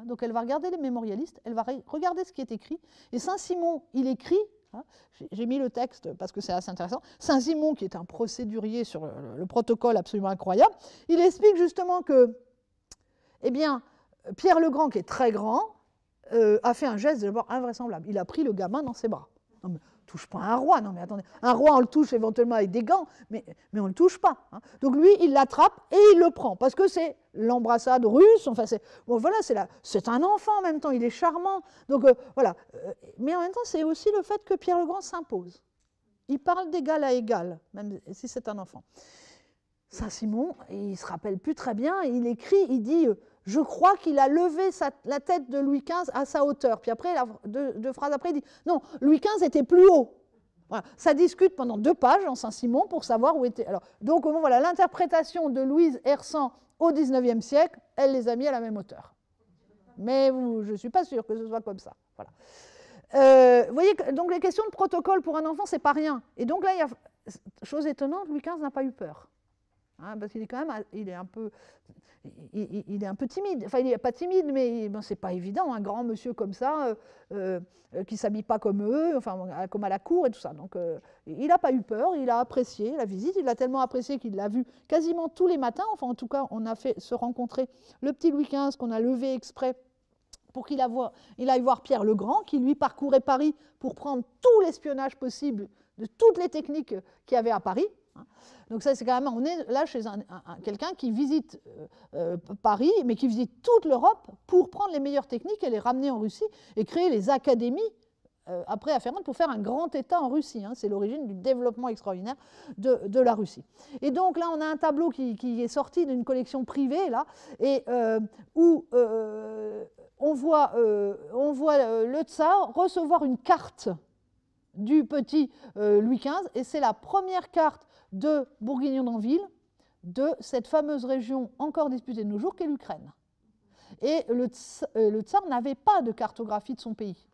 Donc elle va regarder les mémorialistes, elle va regarder ce qui est écrit. Et Saint-Simon, il écrit, j'ai mis le texte parce que c'est assez intéressant, Saint-Simon, qui est un procédurier sur le protocole absolument incroyable, il explique justement que, eh bien, Pierre le Grand, qui est très grand, a fait un geste d'abord invraisemblable. Il a pris le gamin dans ses bras. Non, mais touche pas un roi, non mais attendez, un roi on le touche éventuellement avec des gants, mais on ne le touche pas. Donc lui, il l'attrape et il le prend, parce que c'est l'embrassade russe, enfin c'est un enfant en même temps, il est charmant. Donc voilà, mais en même temps, c'est aussi le fait que Pierre le Grand s'impose. Il parle d'égal à égal, même si c'est un enfant. Saint-Simon, il ne se rappelle plus très bien, il écrit, il dit... Je crois qu'il a levé la tête de Louis XV à sa hauteur. Puis après, 2 phrases après, il dit « Non, Louis XV était plus haut ». Voilà. Ça discute pendant 2 pages en Saint-Simon pour savoir où était... Alors, donc voilà, l'interprétation de Louise Hersan au XIXe siècle, elle les a mis à la même hauteur. Mais je ne suis pas sûre que ce soit comme ça. Voilà. Vous voyez, donc les questions de protocole pour un enfant, ce n'est pas rien. Et donc là, chose étonnante, Louis XV n'a pas eu peur. Parce qu'il est quand même, il est un peu timide. Enfin, il n'est pas timide, mais c'est pas évident, un grand monsieur comme ça, qui ne s'habille pas comme eux, enfin, comme à la cour et tout ça. Donc, il n'a pas eu peur, il a apprécié la visite, il l'a tellement apprécié qu'il l'a vu quasiment tous les matins. Enfin, en tout cas, on a fait se rencontrer le petit Louis XV qu'on a levé exprès pour qu'il aille voir Pierre le Grand, qui lui parcourait Paris pour prendre tout l'espionnage possible de toutes les techniques qu'il y avait à Paris. Donc ça, c'est quand même, on est là chez quelqu'un qui visite Paris, mais qui visite toute l'Europe pour prendre les meilleures techniques et les ramener en Russie et créer les académies après afférentes pour faire un grand État en Russie. C'est l'origine du développement extraordinaire de la Russie. Et donc là, on a un tableau qui est sorti d'une collection privée, là, et où on voit le tsar recevoir une carte du petit Louis XV, et c'est la première carte de Bourguignon-d'Anville, de cette fameuse région encore disputée de nos jours, qu'est l'Ukraine. Et le tsar n'avait pas de cartographie de son pays.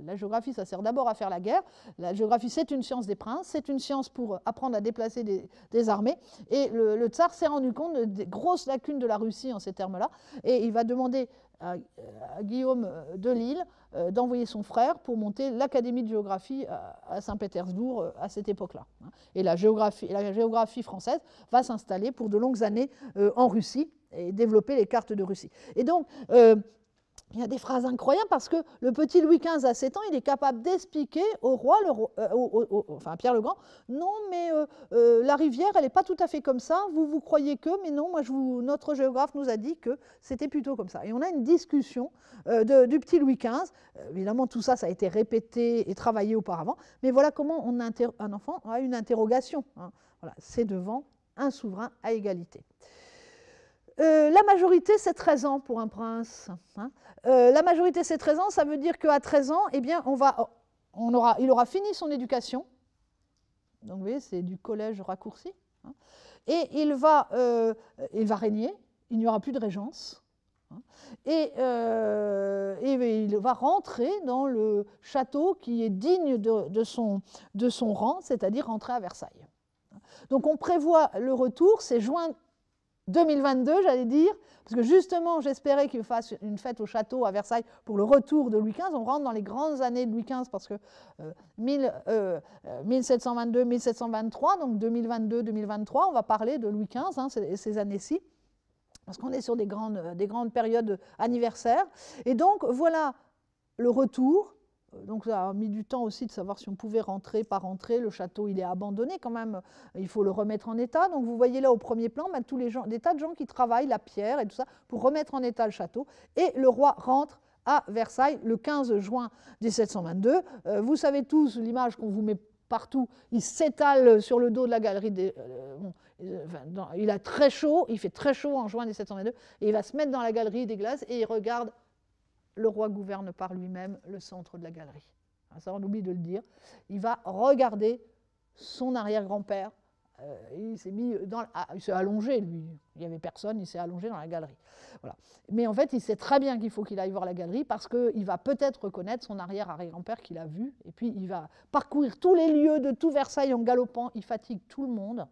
La géographie, ça sert d'abord à faire la guerre. La géographie, c'est une science des princes, c'est une science pour apprendre à déplacer des armées. Et le tsar s'est rendu compte des grosses lacunes de la Russie en ces termes-là. Et il va demander à Guillaume de Lille d'envoyer son frère pour monter l'Académie de géographie à Saint-Pétersbourg à cette époque-là. Et la géographie française va s'installer pour de longues années en Russie et développer les cartes de Russie. Et donc, il y a des phrases incroyables parce que le petit Louis XV à 7 ans, il est capable d'expliquer au roi, enfin à Pierre le Grand, non mais la rivière, elle n'est pas tout à fait comme ça, vous croyez que, mais non, notre géographe nous a dit que c'était plutôt comme ça. Et on a une discussion du petit Louis XV, évidemment tout ça, ça a été répété et travaillé auparavant, mais voilà comment un enfant a une interrogation. Hein. Voilà, c'est devant un souverain à égalité. La majorité, c'est 13 ans pour un prince. Hein. La majorité, c'est 13 ans, ça veut dire qu'à 13 ans, eh bien, il aura fini son éducation. Donc, vous voyez, c'est du collège raccourci. Hein. Et il va régner, il n'y aura plus de régence. Hein. Et il va rentrer dans le château qui est digne de son rang, c'est-à-dire rentrer à Versailles. Donc, on prévoit le retour, c'est juin 2022, j'allais dire, parce que justement, j'espérais qu'il fasse une fête au château à Versailles pour le retour de Louis XV. On rentre dans les grandes années de Louis XV parce que 1722-1723, donc 2022-2023, on va parler de Louis XV, hein, ces années-ci, parce qu'on est sur des grandes périodes anniversaires. Et donc, voilà le retour. Donc ça a mis du temps aussi de savoir si on pouvait rentrer, pas rentrer. Le château, il est abandonné quand même. Il faut le remettre en état. Donc vous voyez là au premier plan des tas de gens qui travaillent la pierre et tout ça pour remettre en état le château. Et le roi rentre à Versailles le 15 juin 1722. Vous savez tous l'image qu'on vous met partout. Il s'étale sur le dos de la galerie. Il a très chaud. Il fait très chaud en juin 1722. Et il va se mettre dans la galerie des glaces et il regarde. Le roi gouverne par lui-même le centre de la galerie. Ça, on oublie de le dire. Il va regarder son arrière-grand-père. Il s'est allongé, lui. Il n'y avait personne, il s'est allongé dans la galerie. Voilà. Mais en fait, il sait très bien qu'il faut qu'il aille voir la galerie parce qu'il va peut-être reconnaître son arrière-arrière-grand-père qu'il a vu. Et puis, il va parcourir tous les lieux de tout Versailles en galopant. Il fatigue tout le monde.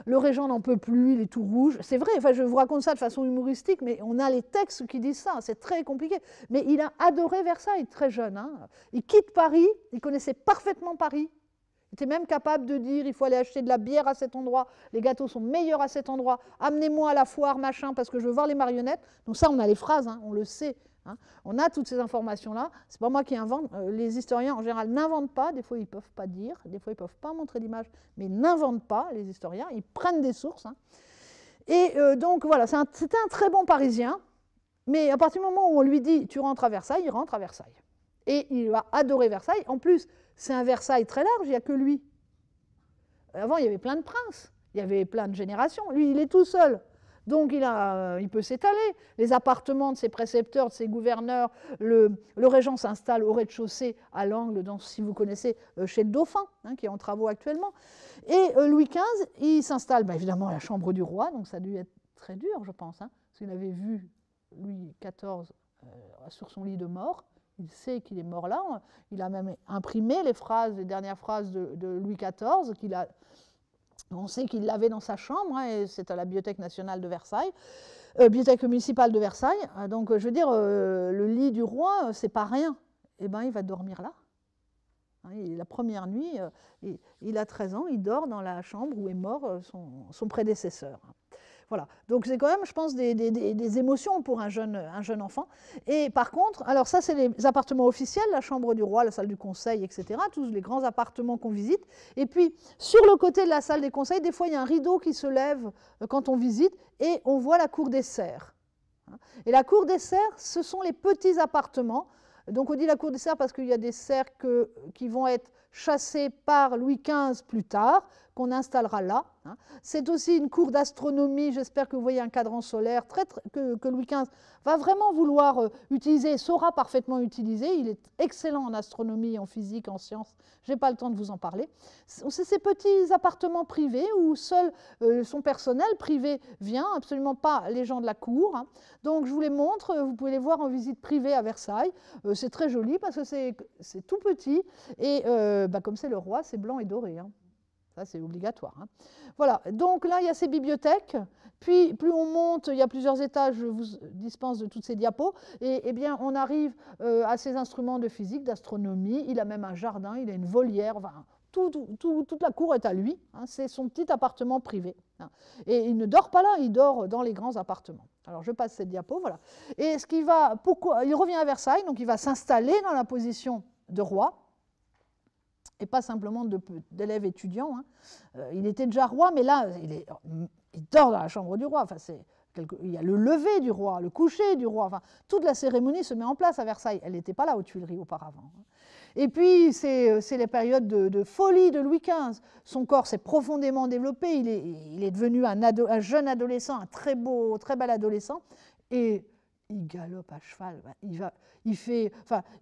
Le régent n'en peut plus, il est tout rouge. C'est vrai, enfin, je vous raconte ça de façon humoristique, mais on a les textes qui disent ça, c'est très compliqué. Mais il a adoré Versailles, très jeune. Hein. Il quitte Paris, il connaissait parfaitement Paris. Il était même capable de dire, il faut aller acheter de la bière à cet endroit, les gâteaux sont meilleurs à cet endroit, amenez-moi à la foire, machin, parce que je veux voir les marionnettes. Donc ça, on a les phrases, hein, on le sait. Hein. On a toutes ces informations-là. C'est pas moi qui invente. Les historiens, en général, n'inventent pas. Des fois, ils ne peuvent pas dire. Des fois, ils ne peuvent pas montrer d'image. Mais ils n'inventent pas, les historiens. Ils prennent des sources. Hein. Et donc, voilà, c'était un très bon Parisien. Mais à partir du moment où on lui dit « tu rentres à Versailles », il rentre à Versailles. Et il va adorer Versailles. En plus, c'est un Versailles très large. Il n'y a que lui. Avant, il y avait plein de princes. Il y avait plein de générations. Lui, il est tout seul. Donc, il peut s'étaler. Les appartements de ses précepteurs, de ses gouverneurs, le régent s'installe au rez-de-chaussée, à l'angle, si vous connaissez, chez le dauphin, hein, qui est en travaux actuellement. Et Louis XV, il s'installe évidemment à la chambre du roi, donc ça a dû être très dur, je pense, hein, parce qu'il avait vu Louis XIV sur son lit de mort. Il sait qu'il est mort là. Il a même imprimé les dernières phrases de Louis XIV, qu'il a... On sait qu'il l'avait dans sa chambre, hein, et c'est à la Bibliothèque nationale de Versailles, Bibliothèque municipale de Versailles. Donc, je veux dire, le lit du roi, c'est pas rien. Eh bien, il va dormir là. Hein, la première nuit, il a 13 ans, il dort dans la chambre où est mort son prédécesseur. Voilà. Donc c'est quand même, je pense, des émotions pour un jeune enfant. Et par contre, alors ça c'est les appartements officiels, la chambre du roi, la salle du conseil, etc., tous les grands appartements qu'on visite. Et puis sur le côté de la salle des conseils, des fois il y a un rideau qui se lève quand on visite et on voit la cour des serfs. Et la cour des serfs, ce sont les petits appartements. Donc on dit la cour des serfs parce qu'il y a des serfs qui vont être chassés par Louis XV plus tard, qu'on installera là. C'est aussi une cour d'astronomie, j'espère que vous voyez un cadran solaire que Louis XV va vraiment vouloir utiliser, saura parfaitement utiliser. Il est excellent en astronomie, en physique, en sciences. Je n'ai pas le temps de vous en parler. C'est ces petits appartements privés où seul son personnel privé vient, absolument pas les gens de la cour. Hein. Donc je vous les montre, vous pouvez les voir en visite privée à Versailles. C'est très joli parce que c'est tout petit et comme c'est le roi, c'est blanc et doré. Hein. Ça, c'est obligatoire. Hein. Voilà, donc là, il y a ces bibliothèques. Puis, plus on monte, il y a plusieurs étages, je vous dispense de toutes ces diapos, et eh bien, on arrive à ces instruments de physique, d'astronomie. Il a même un jardin, il a une volière, enfin, toute la cour est à lui. Hein, c'est son petit appartement privé. Hein. Et il ne dort pas là, il dort dans les grands appartements. Alors, je passe cette diapo, voilà. Et pourquoi, il revient à Versailles, donc il va s'installer dans la position de roi, et pas simplement d'élève étudiant. Hein. Il était déjà roi, mais là, il dort dans la chambre du roi. Enfin, il y a le lever du roi, le coucher du roi. Enfin, toute la cérémonie se met en place à Versailles. Elle n'était pas là aux Tuileries auparavant. Et puis, c'est les périodes de folie de Louis XV. Son corps s'est profondément développé. Il est devenu un jeune adolescent, un très bel adolescent. Et il galope à cheval.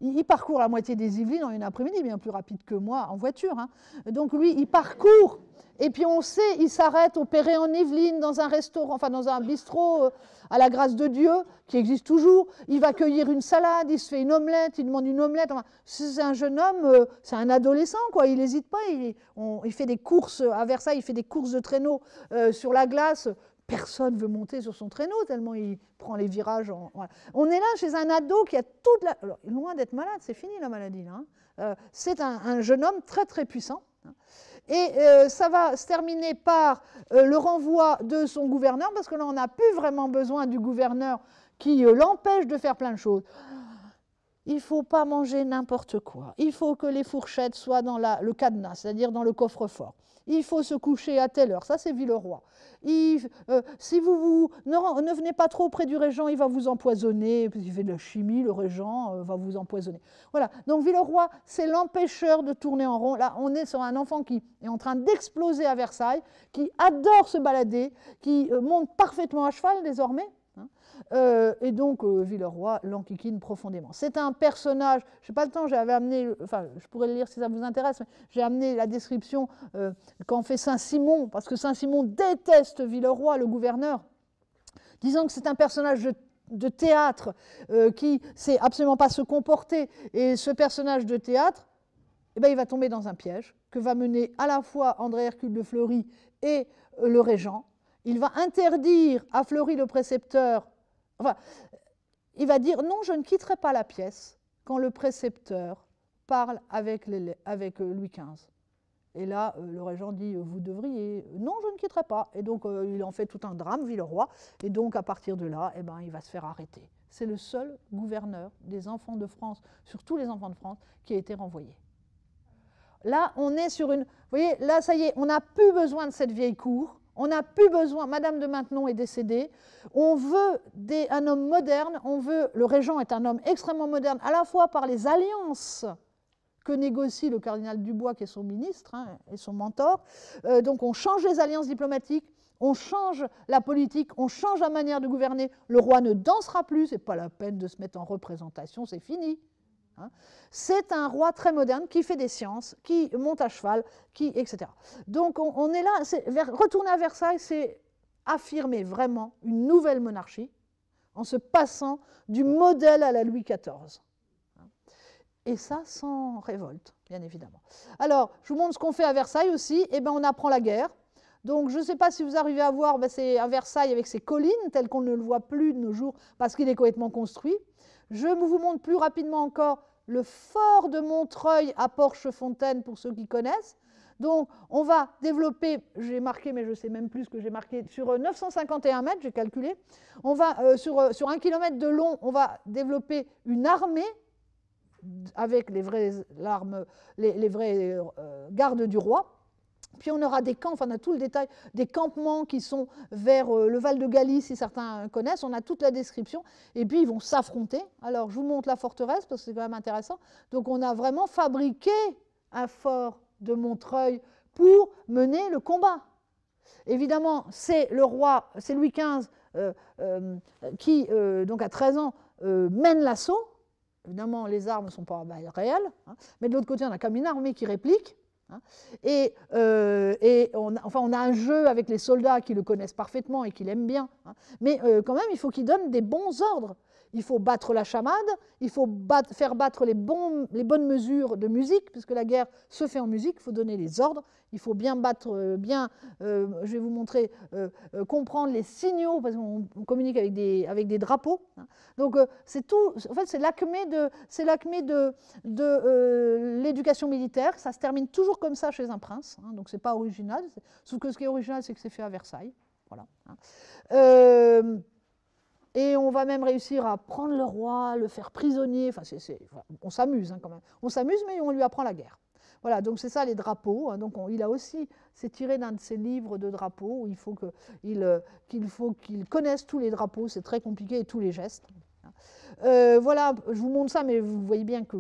Il parcourt la moitié des Yvelines en une après-midi, bien plus rapide que moi en voiture. Hein. Donc lui, il parcourt. Et puis on sait, il s'arrête au Perret en Yvelines, dans un restaurant, enfin dans un bistrot à la grâce de Dieu, qui existe toujours. Il va cueillir une salade, il se fait une omelette, il demande une omelette. Enfin, c'est un jeune homme, c'est un adolescent, quoi. Il n'hésite pas. Il fait des courses à Versailles, il fait des courses de traîneau sur la glace. Personne ne veut monter sur son traîneau tellement il prend les virages. Voilà. On est là chez un ado qui a toute la... Alors, loin d'être malade, c'est fini la maladie. Là, hein. C'est un jeune homme très très puissant. Hein. Et ça va se terminer par le renvoi de son gouverneur, parce que là on n'a plus vraiment besoin du gouverneur qui l'empêche de faire plein de choses. Il ne faut pas manger n'importe quoi. Il faut que les fourchettes soient dans le cadenas, c'est-à-dire dans le coffre-fort. Il faut se coucher à telle heure. Ça, c'est Villeroy. Si vous ne venez pas trop près du régent, il va vous empoisonner. Il fait de la chimie, le régent va vous empoisonner. Voilà. Donc Villeroy, c'est l'empêcheur de tourner en rond. Là, on est sur un enfant qui est en train d'exploser à Versailles, qui adore se balader, qui monte parfaitement à cheval désormais. Et donc, Villeroy l'enquiquine profondément. C'est un personnage, je n'ai pas le temps, j'avais amené, enfin, je pourrais le lire si ça vous intéresse, mais j'ai amené la description qu'en fait Saint-Simon, parce que Saint-Simon déteste Villeroy, le gouverneur, disant que c'est un personnage de théâtre qui ne sait absolument pas se comporter. Et ce personnage de théâtre, eh ben, il va tomber dans un piège que va mener à la fois André Hercule de Fleury et le régent. Il va interdire à Fleury le précepteur. Enfin, il va dire non, je ne quitterai pas la pièce quand le précepteur parle avec Louis XV. Et là, le régent dit vous devriez. Non, je ne quitterai pas. Et donc, il en fait tout un drame, Villeroy. Et donc, à partir de là, eh ben, il va se faire arrêter. C'est le seul gouverneur des enfants de France, sur tous les enfants de France, qui a été renvoyé. Là, on est sur une... Vous voyez, là, ça y est, on n'a plus besoin de cette vieille cour. On n'a plus besoin, Madame de Maintenon est décédée, on veut un homme moderne, le régent est un homme extrêmement moderne, à la fois par les alliances que négocie le cardinal Dubois, qui est son ministre hein, et son mentor. Donc on change les alliances diplomatiques, on change la politique, on change la manière de gouverner. Le roi ne dansera plus, ce n'est pas la peine de se mettre en représentation, c'est fini. Hein. C'est un roi très moderne qui fait des sciences, qui monte à cheval, etc. Donc on est là, retourner à Versailles, c'est affirmer vraiment une nouvelle monarchie en se passant du modèle à la Louis XIV. Et ça sans révolte, bien évidemment. Alors, je vous montre ce qu'on fait à Versailles aussi. Eh bien, on apprend la guerre. Donc, je ne sais pas si vous arrivez à voir, c'est à Versailles avec ses collines, telles qu'on ne le voit plus de nos jours parce qu'il est complètement construit. Je vous montre plus rapidement encore le fort de Montreuil à Porchefontaine, pour ceux qui connaissent. Donc, on va développer, j'ai marqué, mais je ne sais même plus ce que j'ai marqué, sur 951 mètres, j'ai calculé. On va, sur 1 km de long, on va développer une armée avec les vrais gardes du roi. Puis on aura des camps, enfin on a tout le détail, des campements qui sont vers le Val de Galie, si certains connaissent, on a toute la description, et puis ils vont s'affronter. Alors je vous montre la forteresse, parce que c'est quand même intéressant. Donc on a vraiment fabriqué un fort de Montreuil pour mener le combat. Évidemment, c'est le roi, c'est Louis XV qui, donc à 13 ans, mène l'assaut. Évidemment, les armes ne sont pas réelles, hein, mais de l'autre côté, on a comme une armée qui réplique. Hein, et on a un jeu avec les soldats qui le connaissent parfaitement et qui l'aiment bien. Hein, mais quand même, il faut qu'ils donnent des bons ordres. il faut battre la chamade, il faut faire battre les bonnes mesures de musique, puisque la guerre se fait en musique, il faut donner les ordres, il faut bien battre, je vais vous montrer, comprendre les signaux, parce qu'on communique avec des drapeaux. Hein. Donc c'est tout, en fait c'est l'acmé de l'éducation militaire, ça se termine toujours comme ça chez un prince, hein, donc c'est pas original, sauf que ce qui est original c'est que c'est fait à Versailles. Voilà. Et on va même réussir à prendre le roi, le faire prisonnier. Enfin, on s'amuse hein, quand même. On s'amuse, mais on lui apprend la guerre. Voilà, donc c'est ça les drapeaux. Hein. Donc il a aussi, c'est tiré d'un de ses livres de drapeaux où il faut qu'il connaisse tous les drapeaux. C'est très compliqué et tous les gestes. Voilà, je vous montre ça, mais vous voyez bien que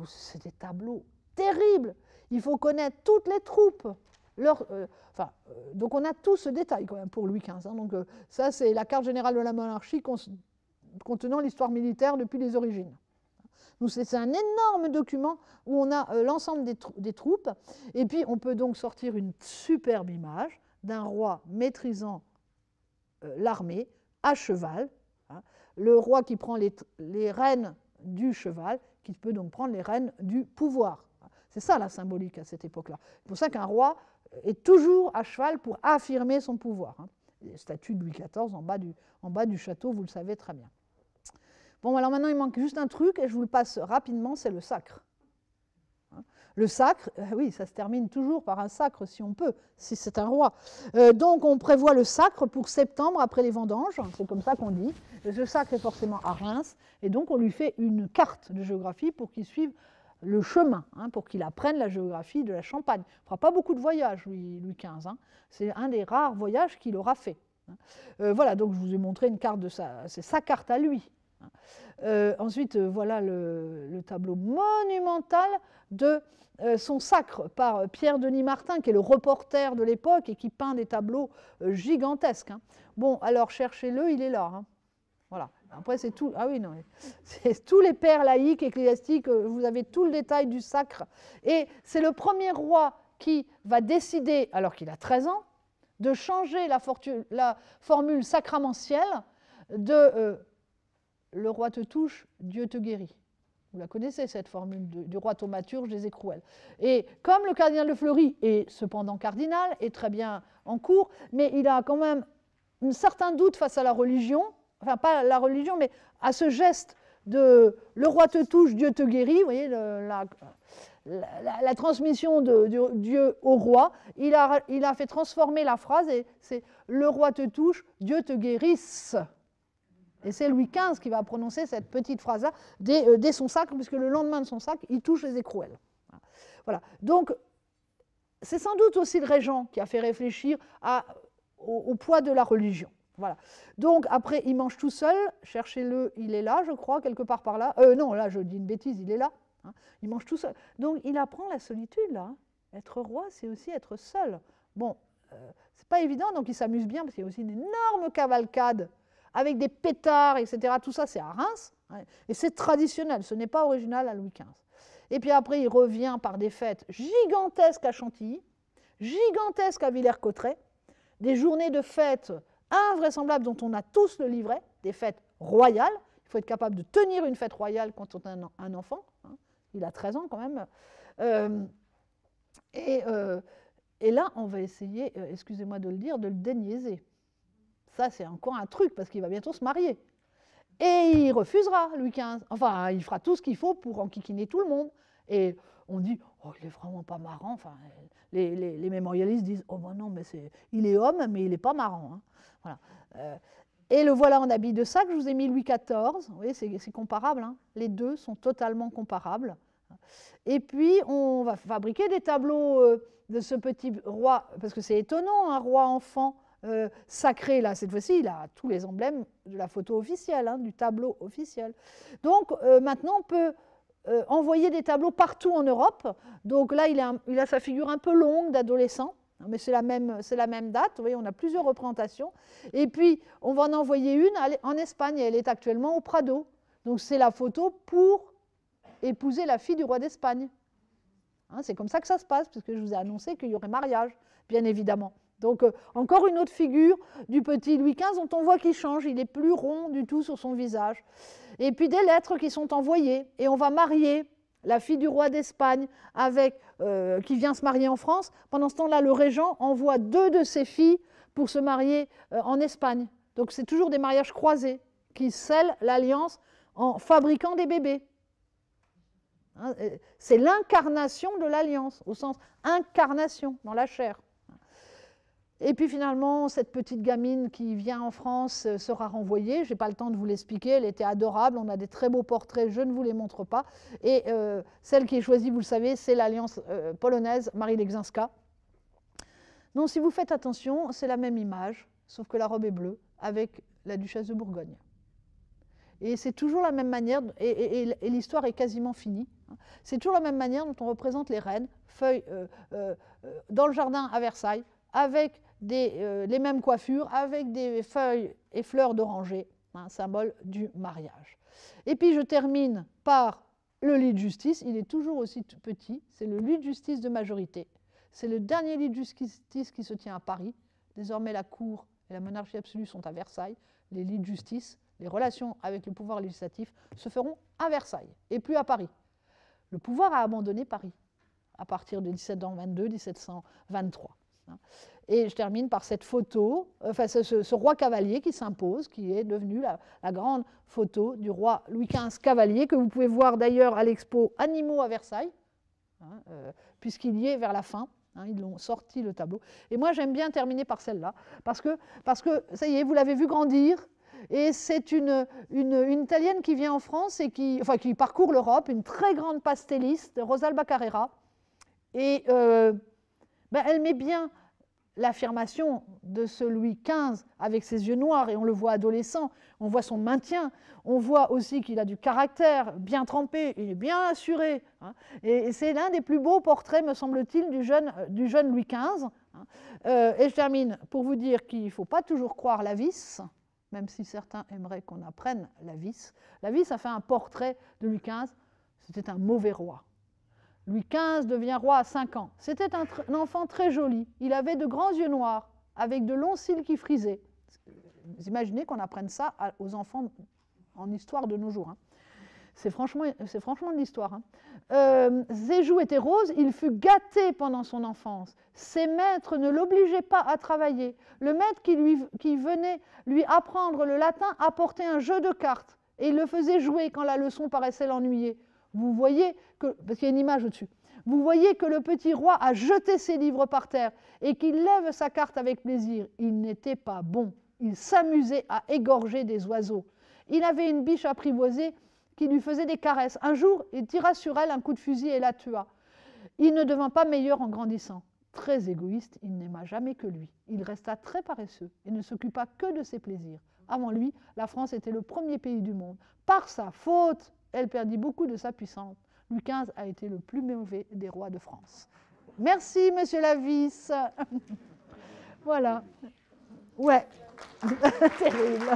c'est des tableaux terribles. Il faut connaître toutes les troupes. Donc on a tout ce détail quand même pour Louis XV. Hein. Donc ça c'est la carte générale de la monarchie contenant l'histoire militaire depuis les origines. Donc c'est un énorme document où on a l'ensemble des troupes. Et puis on peut donc sortir une superbe image d'un roi maîtrisant l'armée à cheval. Hein. Le roi qui prend les rênes du cheval, qui peut donc prendre les rênes du pouvoir. C'est ça la symbolique à cette époque-là. C'est pour ça qu'un roi est toujours à cheval pour affirmer son pouvoir. Hein. Les statues de Louis XIV en bas du château, vous le savez très bien. Bon, alors maintenant, il manque juste un truc, et je vous le passe rapidement, c'est le sacre. Hein. Le sacre, oui, ça se termine toujours par un sacre, si on peut, si c'est un roi. Donc, on prévoit le sacre pour septembre, après les vendanges, c'est comme ça qu'on dit. Ce sacre est forcément à Reims, et donc on lui fait une carte de géographie pour qu'il suive le chemin, hein, pour qu'il apprenne la géographie de la Champagne. Il ne fera pas beaucoup de voyages, Louis XV. Hein. C'est un des rares voyages qu'il aura fait. Hein. Voilà, donc je vous ai montré une carte de c'est sa carte à lui. Hein. Ensuite, voilà le tableau monumental de son sacre par Pierre-Denis Martin, qui est le reporter de l'époque et qui peint des tableaux gigantesques. Hein. Bon, alors cherchez-le, il est là. Hein. Voilà. Après, c'est tout. Ah oui, non. C'est tous les pères laïcs, ecclésiastiques, vous avez tout le détail du sacre. Et c'est le premier roi qui va décider, alors qu'il a 13 ans, de changer la formule sacramentielle de le roi te touche, Dieu te guérit. Vous la connaissez, cette formule du roi thaumaturge des Écrouelles. Et comme le cardinal de Fleury est cependant cardinal, est très bien en cours, mais il a quand même un certain doute face à la religion, enfin pas la religion, mais à ce geste de le roi te touche, Dieu te guérit, vous voyez, la transmission de Dieu au roi, il a fait transformer la phrase et c'est le roi te touche, Dieu te guérisse. Et c'est Louis XV qui va prononcer cette petite phrase-là dès son sacre, puisque le lendemain de son sacre, il touche les écrouelles. Voilà. Donc, c'est sans doute aussi le régent qui a fait réfléchir au poids de la religion. Voilà. Donc, après, il mange tout seul. Cherchez-le, il est là, je crois, quelque part par là. Non, là, je dis une bêtise, il est là. Hein. Il mange tout seul. Donc, il apprend la solitude, là. Hein. Être roi, c'est aussi être seul. Bon, c'est pas évident, donc il s'amuse bien, parce qu'il y a aussi une énorme cavalcade avec des pétards, etc. Tout ça, c'est à Reims. Hein. Et c'est traditionnel, ce n'est pas original à Louis XV. Et puis après, il revient par des fêtes gigantesques à Chantilly, gigantesques à Villers-Cotterêts, des journées de fêtes invraisemblables dont on a tous le livret, des fêtes royales. Il faut être capable de tenir une fête royale quand on a un enfant. Hein. Il a 13 ans quand même. Et là, on va essayer, excusez-moi de le dire, de le déniaiser. Ça, c'est encore un truc, parce qu'il va bientôt se marier. Et il refusera, Louis XV. Enfin, il fera tout ce qu'il faut pour enquiquiner tout le monde. Et on dit, oh, il est vraiment pas marrant. Enfin, les mémorialistes disent, oh ben non, mais il est homme, mais il n'est pas marrant. Hein. Voilà. Et le voilà en habit de sac, je vous ai mis Louis XIV. Vous voyez, c'est comparable. Hein. Les deux sont totalement comparables. Et puis, on va fabriquer des tableaux de ce petit roi, parce que c'est étonnant, un roi enfant sacré, là, cette fois-ci, il a tous les emblèmes de la photo officielle, hein, du tableau officiel. Donc, maintenant, on peut envoyer des tableaux partout en Europe. Donc là, il a sa figure un peu longue d'adolescent, mais c'est la même date. Vous voyez, on a plusieurs représentations. Et puis, on va en envoyer une en Espagne, et elle est actuellement au Prado. Donc, c'est la photo pour épouser la fille du roi d'Espagne. Hein, c'est comme ça que ça se passe, parce que je vous ai annoncé qu'il y aurait mariage, bien évidemment. Donc, encore une autre figure du petit Louis XV dont on voit qu'il change, il n'est plus rond du tout sur son visage. Et puis des lettres qui sont envoyées. Et on va marier la fille du roi d'Espagne qui vient se marier en France. Pendant ce temps-là, le régent envoie 2 de ses filles pour se marier en Espagne. Donc c'est toujours des mariages croisés qui scellent l'alliance en fabriquant des bébés. C'est l'incarnation de l'alliance, au sens incarnation, dans la chair. Et puis finalement, cette petite gamine qui vient en France sera renvoyée. Je n'ai pas le temps de vous l'expliquer, elle était adorable, on a des très beaux portraits, je ne vous les montre pas. Et celle qui est choisie, vous le savez, c'est l'alliance polonaise, Marie Legzinska. Donc si vous faites attention, c'est la même image, sauf que la robe est bleue, avec la duchesse de Bourgogne. Et c'est toujours la même manière, et l'histoire est quasiment finie, c'est toujours la même manière dont on représente les reines, feuilles dans le jardin à Versailles, avec les mêmes coiffures, avec des feuilles et fleurs d'oranger, symbole du mariage. Et puis je termine par le lit de justice, il est toujours aussi petit, c'est le lit de justice de majorité. C'est le dernier lit de justice qui se tient à Paris. Désormais, la cour et la monarchie absolue sont à Versailles. Les lits de justice, les relations avec le pouvoir législatif se feront à Versailles et plus à Paris. Le pouvoir a abandonné Paris à partir de 1722-1723. Et je termine par cette photo, enfin ce roi cavalier qui s'impose, qui est devenu la grande photo du roi Louis XV cavalier, que vous pouvez voir d'ailleurs à l'expo Animaux à Versailles, puisqu'il y est vers la fin. Ils l'ont sorti le tableau. Et moi j'aime bien terminer par celle-là, parce que ça y est, vous l'avez vu grandir, et c'est une Italienne qui vient en France et qui parcourt l'Europe, une très grande pastelliste, Rosalba Carrera, et elle met bien l'affirmation de ce Louis XV avec ses yeux noirs, et on le voit adolescent, on voit son maintien, on voit aussi qu'il a du caractère bien trempé, il est bien assuré, et c'est l'un des plus beaux portraits, me semble-t-il, du jeune Louis XV. Et je termine pour vous dire qu'il ne faut pas toujours croire la vis, même si certains aimeraient qu'on apprenne la vis. La vis a fait un portrait de Louis XV, c'était un mauvais roi. Louis XV devient roi à 5 ans. C'était un enfant très joli. Il avait de grands yeux noirs, avec de longs cils qui frisaient. Vous imaginez qu'on apprenne ça aux enfants en histoire de nos jours. C'est franchement de l'histoire. Ses joues étaient roses, il fut gâté pendant son enfance. Ses maîtres ne l'obligeaient pas à travailler. Le maître qui venait lui apprendre le latin apportait un jeu de cartes et il le faisait jouer quand la leçon paraissait l'ennuyer. Vous voyez que, parce qu'il y a une image au-dessus, vous voyez que le petit roi a jeté ses livres par terre et qu'il lève sa carte avec plaisir. Il n'était pas bon. Il s'amusait à égorger des oiseaux. Il avait une biche apprivoisée qui lui faisait des caresses. Un jour, il tira sur elle un coup de fusil et la tua. Il ne devint pas meilleur en grandissant. Très égoïste, il n'aima jamais que lui. Il resta très paresseux et ne s'occupa que de ses plaisirs. Avant lui, la France était le premier pays du monde. Par sa faute, elle perdit beaucoup de sa puissance. Louis XV a été le plus mauvais des rois de France. Merci, monsieur Lavis. Voilà. Ouais. Terrible.